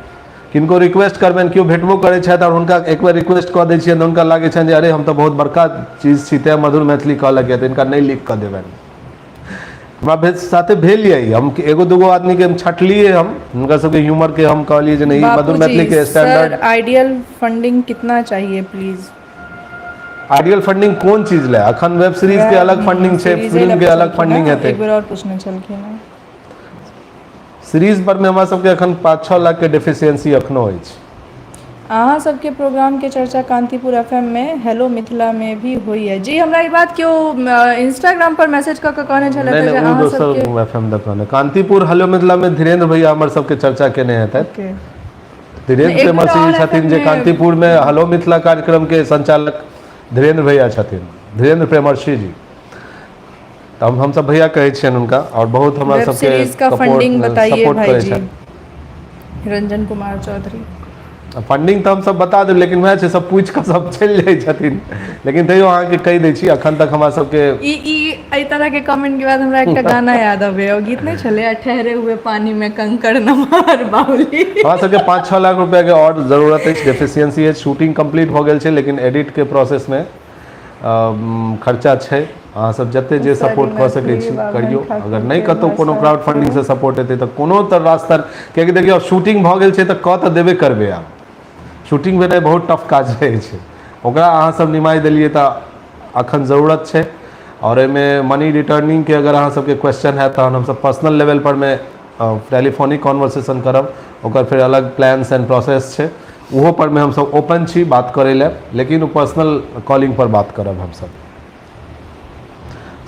किनको रिक्वेस्ट करबनि, केओ भेटबो करै छथि और हुनका एक बार रिक्वेस्ट कऽ दै छियनि तऽ हुनका लागै छनि जे अरे हम तऽ बहुत बड़का चीज छी, तेँ मधुर मैथिली कहलक है, तऽ हिनका नहीं लिख कऽ देबनि। हमरा साथे भेल यही, हम एगो दूगो आदमी के हम छटलिए, हम उनका सबके ह्यूमर के हम कहलिए जे नहीं मधुर मैथिली के स्टैंडर्ड। आइडियल फंडिंग कितना चाहिए प्लीज? आइडियल फंडिंग कौन चीज ले? अखन वेब सीरीज के अलग फंडिंग छै, फिल्म के अलग फंडिंग हेतै। एक बार और पूछना चलखिन है, सीरीज पर में हमरा सबके अखन 5-6 लाख के डेफिशिएंसी अखनो अछि। अहाँ सबके प्रोग्राम के चर्चा कांतिपुर एफएम में हेलो मिथिला में भी हुई है। जी हमरा ई बात क्यों इंस्टाग्राम पर मैसेज क के कहने छले जे अहाँ सबके एफएम द कहने कांतिपुर हेलो मिथिला में धीरेन्द्र भैया हमर सबके चर्चा केने हेतै। धीरेन्द्र प्रेमसी छथिन जे कांतिपुर में हेलो मिथिला कार्यक्रम के संचालक धीरेन्द्र भैया छथिन, धीरेन्द्र प्रेमसी जी। तो हम सब भैया कहै छियनि उनका, और बहुत हमरा सबके सपोर्ट करै छथि। रंजन कुमार चौधरी फंडिंग तो हम सब बता देब, लेकिन वह सब पूछ के सब चल जाए छथिन, लेकिन तैयो अहाँ के कह दै छी अखन तक हमरा सबके ई तरह के कमेंट के बाद हमरा एकटा गाना याद आवे, ओ गीत नहीं छले ठहरे हुए पानी में कंकड़ न मार बाहुली। हमरा सबके 5-6 लाख रुपया के और जरूरत है, डेफिशिएंसी है। शूटिंग कंप्लीट हो गेल छै, लेकिन एडिट के प्रोसेस में खर्चा छै। अहाँ सब जते जे सपोर्ट कऽ सकै छी करियो, अगर नहीं कतौ कोनो क्राउड फंडिंग से सपोर्ट हेतै तऽ कोनो तऽ रास्ता, कियाकि देखियौ शूटिंग भऽ गेल छै तऽ कऽ तऽ देबे करबै। आब शूटिंग भेनाइ बहुत टफ काज रहै छै, ओकरा अहाँ सब निमाहि देलिए तऽ अखन जरूरत छै। और एहिमे मनी रिटर्निंग के अगर अहाँ सबके क्वेश्चन है तहन हम सब पर्सनल लेवल पर में टेलीफोनिक कॉन्वर्सेशन करब, ओकर फिर अलग प्लान्स एंड प्रोसेस छै, उहो पर में हम सब ओपन छी बात करे ले, लेकिन पर्सनल कॉलिंग पर बात करब हम सब।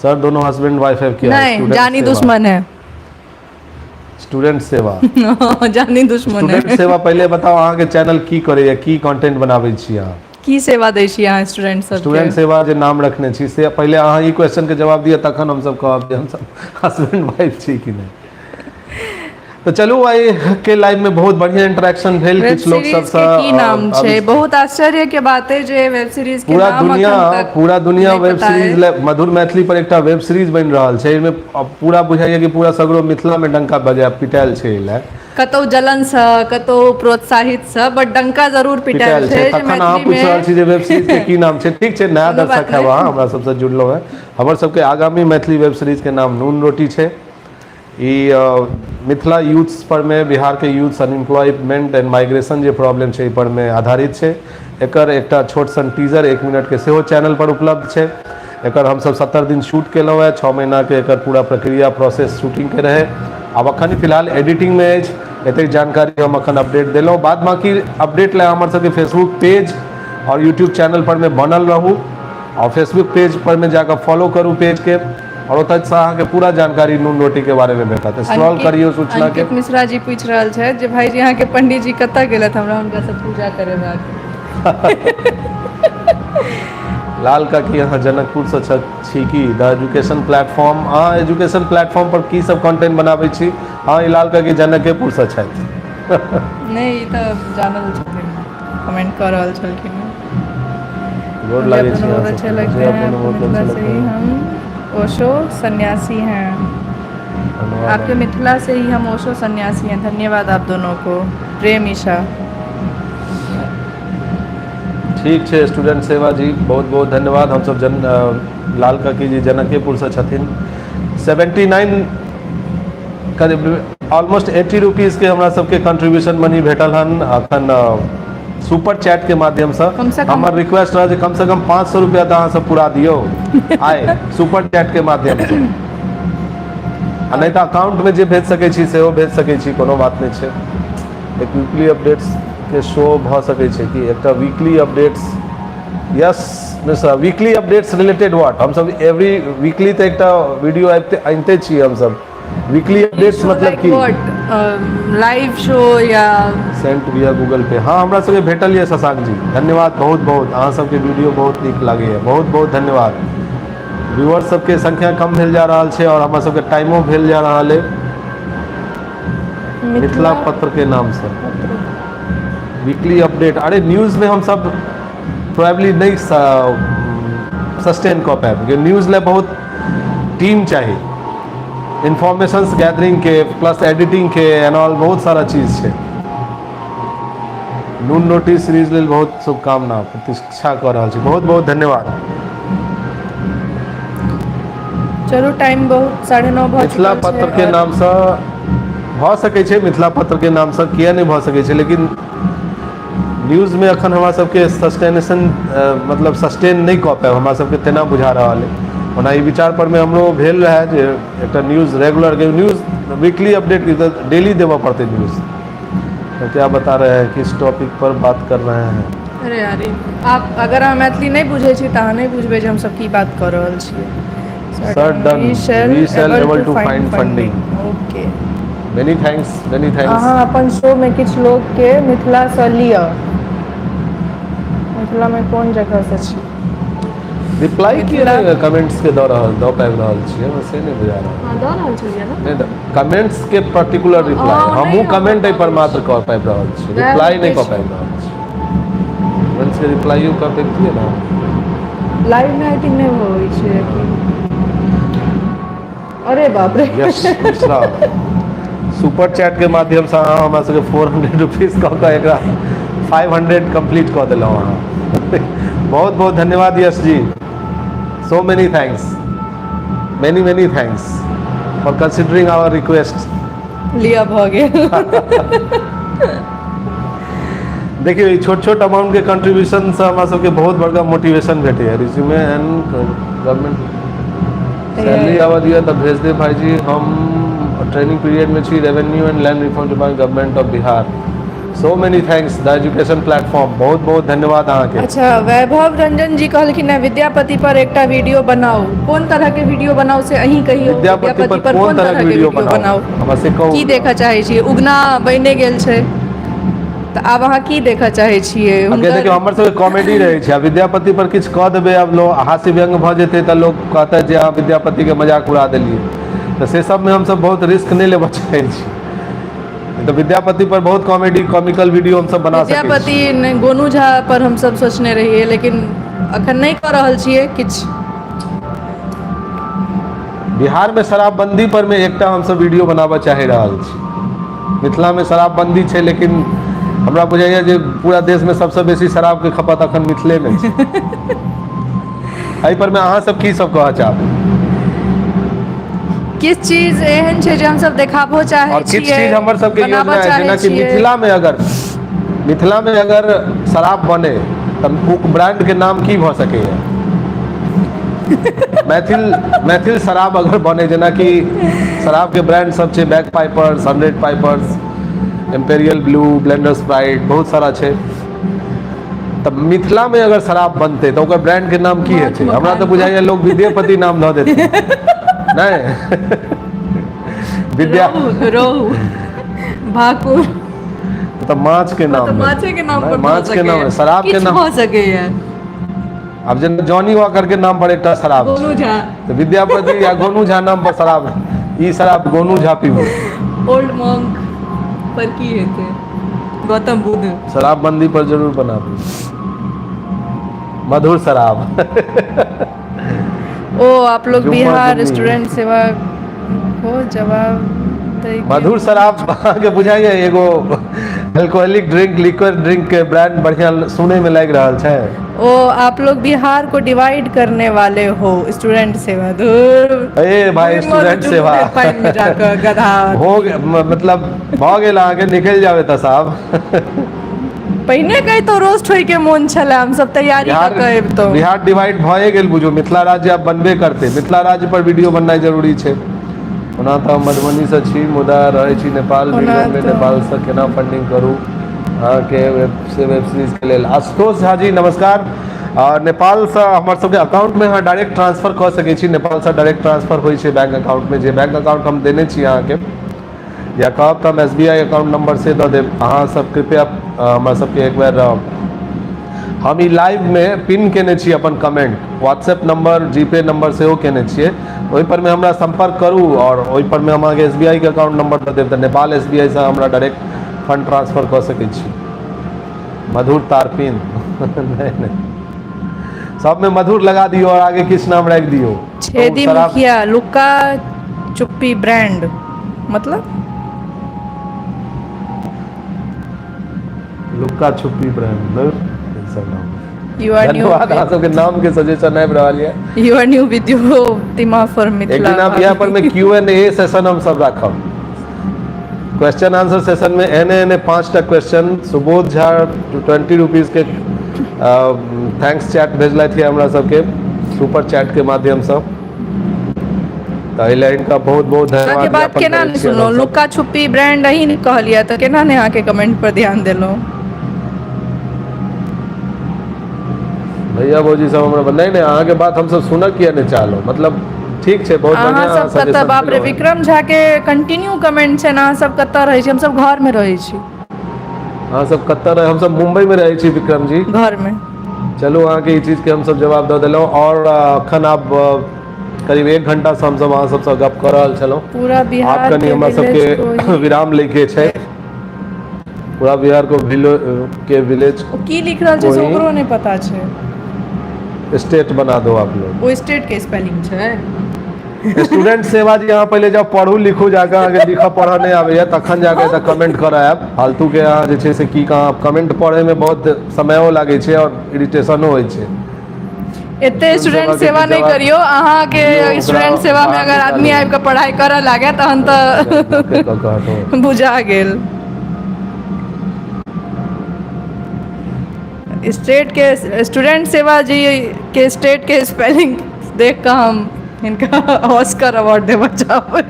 सर दोनों हस्बैंड वाइफ है क्या? नहीं, जानी दुश्मन है। स्टूडेंट सेवा जानी दुश्मन है। स्टूडेंट सेवा पहले बताओ अहाँ के चैनल की करैया, की कंटेंट बनाबै छी अहाँ, की सेवा दै छी अहाँ स्टूडेंट सब? स्टूडेंट सेवा जे नाम रखने छी से पहले अहाँ ई क्वेश्चन के जवाब दिया, तखन हम सब कहब जे हम सब हस्बैंड वाइफ छी कि नहीं। तो चलू आई के लाइव में बहुत बढ़िया इंटरेक्शन भेल, कुछ लोग सब की नाम छै, बहुत आश्चर्य के बात है जे वेब सीरीज के पूरा नाम पूरा दुनिया वेब सीरीज मधुर मैथिली पर एकटा वेब सीरीज बन रहल छै। एमे पूरा बुझाइए कि पूरा सगरो मिथिला में डंका बजा पिटायल छै, कतौ जलन से कतौ प्रोत्साहित से, बट डंका जरूर पिटायल छै। तखन अहाँ पूछ रहल छी जे वेब सीरीज के की नाम छै। ठीक छै, नया दर्शक है वहाँ हमरा सबसे जुड़लो है। हमर सबके आगामी मैथिली वेब सीरीज के नाम नून रोटी छै। मिथिला यूथ्स पर में बिहार के यूथ्स अनएम्प्लॉयमेंट एंड माइग्रेशन जे प्रॉब्लम छै पर में आधारित छै। एकर एकटा छोट सन टीजर 1 मिनट के सेहो चैनल पर उपलब्ध छै। एकर हम सब 70 दिन शूट केलहुँ है, 6 महीना के एकर पूरा प्रक्रिया प्रोसेस शूटिंग के रहे। अब अखन फिलहाल एडिटिंग में अछि, एतेक जानकारी हम अखन अपडेट देलहुँ। बाद बाकी अपडेट ला हमर सबके फेसबुक पेज और यूट्यूब चैनल पर में बनल रहू, और फेसबुक पेज पर में जाकर फॉलो करू पेज के, और ओतय से अहाँके पूरा जानकारी नून रोटी के बारे में भेटत। स्क्रॉल करियो सूचना के। अंकित मिश्रा जी पूछ रहल छै जे भाई जी अहाँ के पंडित जी कतऽ गेलथ, हमरा हुनका से पूजा करेबाक। लाल का कि अहाँ जनकपुर से छी कि द एजुकेशन प्लेटफॉर्म, अहाँ एजुकेशन प्लेटफॉर्म पर की सब कंटेंट बनाबै छी? हाँ, ई लाल का कि जनकपुर से छथि। नहीं, ई तऽ जानल छथिन, कमेंट कर रहल छलखिन। गोर लागै छी, बहुत अच्छे लगते हैं, मिथिला से ही हम ओशो सन्यासी हैं। आपके मिथिला से ही हम ओशो सन्यासी हैं। धन्यवाद आप दोनों को। प्रेम ईशा। ठीक है स्टूडेंट सेवा जी, बहुत बहुत धन्यवाद। हम सब लाल काकी जी जनकेपुर से छथिन। 79 करीब ऑलमोस्ट 80 रुपीज़ के हमरा सबके कंट्रीब्यूशन मनी भेटल हन अखन सुपर चैट के माध्यम से। कम से कम हमर रिक्वेस्ट रहा कम से कम 500 रुपया तो अहाँ सब पूरा दियो आए सुपर चैट के माध्यम से, आ नहीं तो अकाउंट में जे भेज सकै छी सेहो भेज सकै छी, कोनो बात नहीं है। एक वीकली अपडेट्स के शो भ सकै छै कि एकटा weekly updates, yes sir weekly updates related what हम सब एवरी वीकली तो एकटा वीडियो आनते छी हम सब। वीकली अपडेट्स मतलब कि लाइव शो या सेंट विया गूगल पे। हाँ हमरा सबके भेटल है शशांक जी, धन्यवाद बहुत बहुत। अहाँ सबके वीडियो बहुत नीक लागे है, बहुत बहुत धन्यवाद। व्यूअर्स सबके संख्या कम भेल जा रहा है और हमरा सबके टाइमो भेल जा रहा है मिथिला पत्र के नाम से वीकली अपडेट। अरे न्यूज़ में हम सब प्रोबेबली नहीं सस्टेन कर पाए क्योंकि न्यूज़ ले बहुत टीम चाहिए, इन्फॉर्मेशंस गैदरिंग के प्लस एडिटिंग के एंड ऑल बहुत सारा चीज़ है। नून नोटिस सीरीज लेल बहुत शुभकामना, प्रतीक्षा कर रहा है, बहुत बहुत धन्यवाद। चलो टाइम बहुत 9:30 भ मिथिला पत्र के नाम से भ सकै छै, मिथिला पत्र के नाम से किया नहीं भ सकै छै, लेकिन न्यूज़ में अखन हमरा सबके सस्टेनेशन मतलब सस्टेन नहीं कऽ पाए हमरा सबके तेना बुझा रहा है। ओना ई विचार पर में हमरो भेल रहा जे एक न्यूज़ रेगुलर के न्यूज़ वीकली अपडेट की डेली देवा पड़ते न्यूज़। तो क्या बता रहे हैं, किस टॉपिक पर बात कर रहे हैं? अरे यार आप अगर हम मैथिली नहीं बुझे छी त नहीं बुझबे जे हम सब की बात कर रहल छियै। Sir, done. We shall able to find funding. Okay Many thanks, many thanks. अहाँ अपन शो में किछ लोग के मिथिला से लिया, मिथिला में कौन जगह से छी? रिप्लाई किए कमेंट्स के दऽ पाबि रहल छियै, हम से नहीं बुझा रहल। हां दऽ रहल छलियै ना, नहीं कमेंट्स के पर्टिकुलर रिप्लाई हमहू कमेंट पर मात्र कर पाबि रहल छी, रिप्लाई नहीं कर पाबि रहल छी। कमेंट्स के रिप्लाई कर देखिए ना, लाइव में एडिटिंग नहीं होई छै कि अरे बाप रे। यस मिश्रा सुपर चैट के माध्यम से अहाँ हमरा सबके 400 रुपीज़ कऽ कऽ एकरा 500 कंप्लीट कऽ देलहुँ अहाँ। बहुत बहुत धन्यवाद Yash ji, so many thanks, many many thanks for considering our request. लिया भ गेल। देखिए ई छोट छोट अमाउंट के कंट्रीब्यूशन से हमरा सबके बहुत बड़का मोटिवेशन भेटे है। रिज्यूमे एंड गवर्नमेंट सैलरी आवा दिया तब भेज दे भाई जी, हम ट्रेनिंग पीरियड में छी, revenue and land refund department government of Bihar. So many thanks the education platform, बहुत बहुत धन्यवाद अहाँ के। अच्छा वैभव रंजन जी कहलखिन है विद्यापति पर एकटा वीडियो बनाओ, कोन तरह के वीडियो बनाओ से अहीं कहियो। विद्यापति पर कोन तरह के वीडियो बनाओ हमरा से कहू, की देखा चाहे छी? उगना बने गेल छै त आब अहाँ की देखा चाहे छियै? अगे देखियो हमर सबके कॉमेडी रहे छै, विद्यापति पर किछ कह देबे अब लोग हास्य व्यंग भ जेते त लोग कहते जे अहाँ विद्यापति के मजाक उड़ा देलिए, तो से सब में हम सब बहुत रिस्क नहीं लेबे चाहे छी। तो विद्यापति पर बहुत कॉमेडी कॉमिकल वीडियो हम सब बना सकै छी। विद्यापति गोनू झा पर हम सब सोचने रहिए लेकिन अखन नहीं कर रहल छियै किछ। बिहार में शराबबंदी पर में एकटा हम सब वीडियो बनाबे चाहे रहल छी। मिथिला में शराबबंदी छै लेकिन हमरा बुझाइए जे पूरा देश में सबसे बेसी शराब के खपत अखन मिथिले में छै। एहि पर में अहाँ सब की सब कहऽ चाहब? किस चीज एहन छै जे हम सब देखाबो चाहे और छियै, किछ चीज हमर सबके योजना है जेना कि मिथिला में अगर शराब बने तब उ ब्रांड के नाम की भ सकैए? मैथिल शराब अगर बने, जेना कि शराब के ब्रांड सब छै Bagpipers, 100 Pipers, Imperial Blue, Blenders Pride, बहुत सारा छै। तब मिथिला में अगर शराब बनते तो ओकर ब्रांड के नाम की हेतै? हमरा तो बुझाइए लोग विद्यापति नाम दऽ देते। नहीं विद्या रोहू भाकुर तो माछ के नाम, माछे के नाम पर माछ के नाम, शराब के नाम हो सके है। अब जेना जॉनी वॉकर के नाम पर एक शराब, गोनू झा तो विद्यापति या गोनू झा नाम पर शराब, ई शराब गोनू झा पीबू। ओल्ड मॉन्क पर की हेतै? गौतम बुद्ध शराबबंदी पर जरूर बनाबू मधुर शराब। ओ आप लोग जुम्मा बिहार जुम्मी। स्टूडेंट सेवा को जवाब दै के- मधुर शराब अहाँके बुझाइए एगो अल्कोहलिक ड्रिंक, लिक्विड ड्रिंक के ब्रांड बढ़िया सुने में लग रहा है। ओ आप लोग बिहार को डिवाइड करने वाले हो। स्टूडेंट सेवा दूर ए भाई स्टूडेंट सेवा पाइन में जाकर गधा हो गया, मतलब भ गेल आगे निकल जावे त साहब। पहिने कही तो रोस्ट होई के मोन छले, हम सब तैयारी बिहार कर के तो बिहार डिवाइड भए गेल बुझो, मिथिला राज्य अब बनबे करते, मिथिला राज्य पर वीडियो बननाइ जरूरी छै। ओना तऽ हम मधुबनी से छी, मुदा रहै छी नेपाल में, नेपाल से केना फंडिंग करू अहाँके वेब सीरीज के लेल। आशुतोष झा जी नमस्कार। नेपाल से हमर सबके अकाउंट में अहाँ डायरेक्ट ट्रांसफर कऽ सकै छी, नेपाल से डायरेक्ट ट्रांसफर होइ छै बैंक अकाउंट में, जे बैंक अकाउंट हम देने छी अहाँके, या कहब तऽ हम SBI अकाउंट नंबर से दऽ देब। अहाँ सब कृपया हमरा सबके एक बार हम ई लाइव में पिन केने छी अपन comment, WhatsApp number GPay number सेहो केने छियै, ओहिपर में हमरा संपर्क करू और ओहिपर में हम अहाँके SBI के अकाउंट नंबर दऽ देब, तऽ नेपाल SBI से हमरा डायरेक्ट फंड ट्रांसफर कऽ सकै छी। मधुर तारपिन नहीं नहीं, सब में मधुर लगा दियो और आगे किस नाम रख दियो। छेदी मुखिया लुक्का चुप्पी ब्रांड मतलब लुक्का छुपी ब्रांड यू आर न्यू धन्यवाद। अहाँ सबके नाम के सजेशन आबि रहल ये। You are new with your team for Mithila. एक दिन आप यहाँ पर में Q&A सेशन हम सब राखब, क्वेश्चन आंसर सेशन में एने 5टा क्वेश्चन। सुबोध झा 20 रुपीज के थैंक्स चैट भेजला थी हमरा सबके सुपर चैट के माध्यम से, ताहिले इनका बहुत बहुत धन्यवाद। के बात केना नहीं सुनो, लुक्का छुपी ब्रांड अही ने कहलिया तो केना ने आके कमेंट पर ध्यान देलो। भैया भौजी सब हमरा नहीं नहीं अहाँ के बात हम सब सुनऽ किया नहीं चाहलो, मतलब ठीक छै, बहुत बढ़िया। अहाँ सब कतऽ बाप रे, विक्रम झा के कंटिन्यू कमेंट छै ना, सब कतऽ रहै छी, हम सब घर में रहै छी। अहाँ सब कतऽ रहे, हम सब मुंबई में रहै छी विक्रम जी, घर में। चलो अहाँ के ई चीज के हम सब जवाब दऽ देलहुँ। और अखन आब करीब 1 घंटा से हम सब अहाँ सब से गप कर रहल छलहुँ। पूरा बिहार आब कनी हमरा सबके विराम लेके छै, पूरा बिहार को के विलेज की लिख रहल छै से ओकरो नहीं पता छै। स्टेट बना दो आप लोग। वो स्टेट के स्पेलिंग छै। स्टूडेंट सेवा जी यहाँ पहले जब पढ़ू लिखू जाकर अगर लिखा पढ़ा नहीं आवे तखन जाके तऽ कमेंट करायब। फालतू के अहाँ जे छै से की कहाँ कमेंट पढ़े में बहुत समयो लागे छै और इरिटेशनो होइ छै। एते स्टूडेंट सेवा नहीं करियो, अहाँ के स्टूडेंट सेवा में अगर आदमी आबि के पढ़ाई करऽ लागे तहन तऽ बुझा गेल। स्टेट के स्टूडेंट सेवा जी के स्टेट के स्पेलिंग देख कर हम इनका ऑस्कर अवार्ड देना चाहते।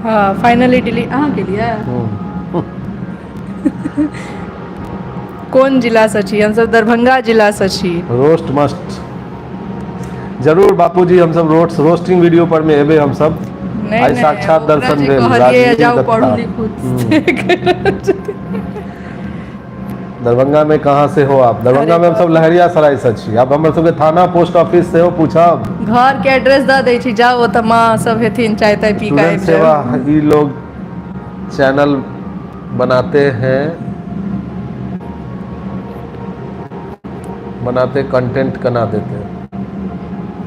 हाँ फाइनली डिलीट अहाँ के लिए कोन जिला से छी? हम सब दरभंगा जिला से छी। रोस्ट मस्ट जरूर बापूजी, हम सब रोस्टिंग वीडियो पर में एबे हम सब। आई साक्षात दर्शन भेल दरभंगा में कहाँ से हो आप? दरभंगा में हम सब लहरिया सराय से छी। अब हमर सबके थाना पोस्ट ऑफिस से हो पूछब, घर के एड्रेस द दै छी, जाओ त मां सब हेथिन चाय ताय पी के। सेवा ई लोग चैनल बनाते हैं, बनाते कंटेंट कना देते हैं,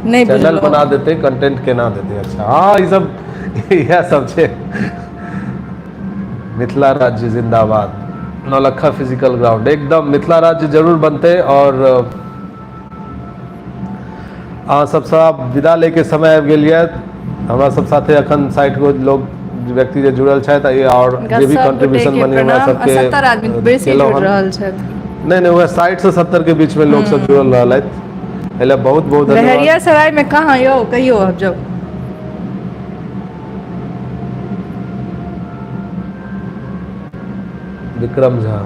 नहीं चैनल बना देते कंटेंट केना देते। अच्छा हाँ ये सब यह सब छे। मिथिला राज्य जिंदाबाद, नौलखा फिजिकल ग्राउंड एकदम मिथिला राज्य जरूर बनते। और अहाँ सबसे आब विदा लेके समय आबि गेल ये। हमरा सब साथे अखन साइट को लोग व्यक्ति जे जुड़ल छथि और जे भी कंट्रीब्यूशन बनी हमरा सबके 70 आदमी बेसी जुड़ रहल छथि। नहीं वह 60 से 70 के बीच में लोग सब जुड़ल रहलथि, एले बहुत बहुत धन्यवाद। लहरिया सराय में कहाँ यो कहियो अब जब विक्रम झा,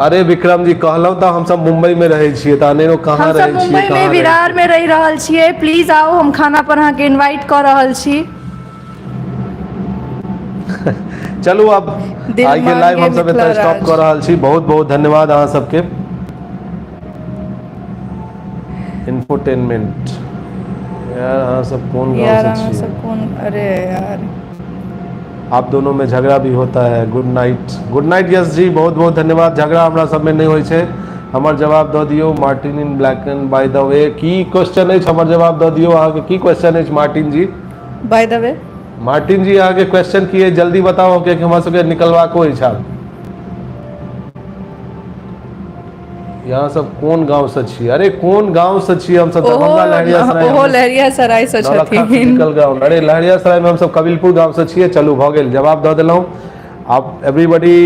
अरे विक्रम जी कहलौं तो हम सब मुंबई में रहे छिए, ताने नो कहाँ रहे छिए? मुंबई में विरार में रह रहल छिए। प्लीज आओ, हम खाना पर अहाँ के इनवाइट कर रहल छी। चलू अब आई के लाइव हम सब एतय स्टॉप कर रहल छी। बहुत बहुत धन्यवाद अहाँ सबके। इंफोटेनमेंट यार अहाँ सब कौन गाँव से छी? अरे यार आप दोनों में झगड़ा भी होता है। Good night. Good night yes जी, बहुत बहुत धन्यवाद। झगड़ा हमरा सब में नहीं होय छै, हमर जवाब दऽ दियौ Martin in black and by the way की क्वेश्चन अछि हमर जवाब दऽ दियौ अहाँके की क्वेश्चन अछि मार्टिन जी बाय द वे मार्टिन जी अहाँके क्वेश्चन की अछि जल्दी बताओ कि हमरा सबके निकलबाको अछि आब यहाँ सब कोन गांव से छी अरे कोन गांव से छी हम सब दरभंगा लहरियासराय ओहो लहरियासराय से नौलक्खा छथिन फिजिकल ग्राउंड अरे लहरियासराय में हम सब कबीलपुर गांव से छियै चलू भऽ गेल जवाब दऽ देलहुँ आब एवरीबॉडी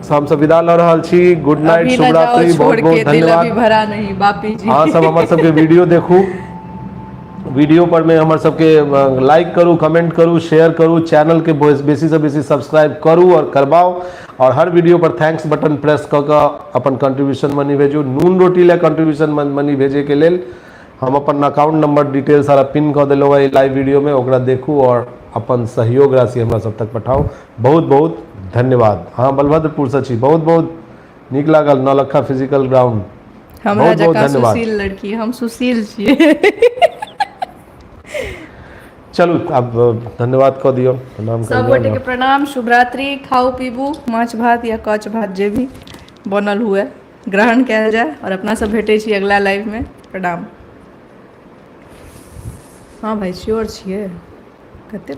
हम सब विदा लऽ रहल छी गुड नाइट अभी न शुभ जाओ रात्रि छोड़ बहुत बहुत के दिल अभी धन्यवाद भरा नहीं बापी जी अहाँ सब हमर सबके वीडियो देखू वीडियो पर में हमर सबके लाइक करू कमेंट करू शेयर करू चैनल के बेसी से बेसी सब्सक्राइब करू और करबाओ और हर वीडियो पर थैंक्स बटन प्रेस कऽ कऽ अपन कंट्रीब्यूशन मनी भेजू नून रोटी ले कंट्रीब्यूशन मनी भेजे के लेल हम अपन अकाउंट नंबर डिटेल सारा पिन कऽ देलहुँ है लाइव वीडियो में ओकरा देखू और अपन सहयोग राशि हमरा सब तक पठाओ बहुत बहुत धन्यवाद हाँ बलभद्रपुर से छी बहुत बहुत नीक लागल नौलक्खा फिजिकल ग्राउंड हमरा बहुत बहुत जकाँ धन्यवाद सुशील लड़की हम सुशील छियै चलू आब धन्यवाद कऽ दियौ प्रणाम सब गोटे के प्रणाम शुभ रात्रि खाओ पीबू माछ भात या कच भात जे भी बनल हुए ग्रहण कयल जाय और अपना सब भेटै छी अगला लाइव में प्रणाम हाँ भाई श्योर छियै कते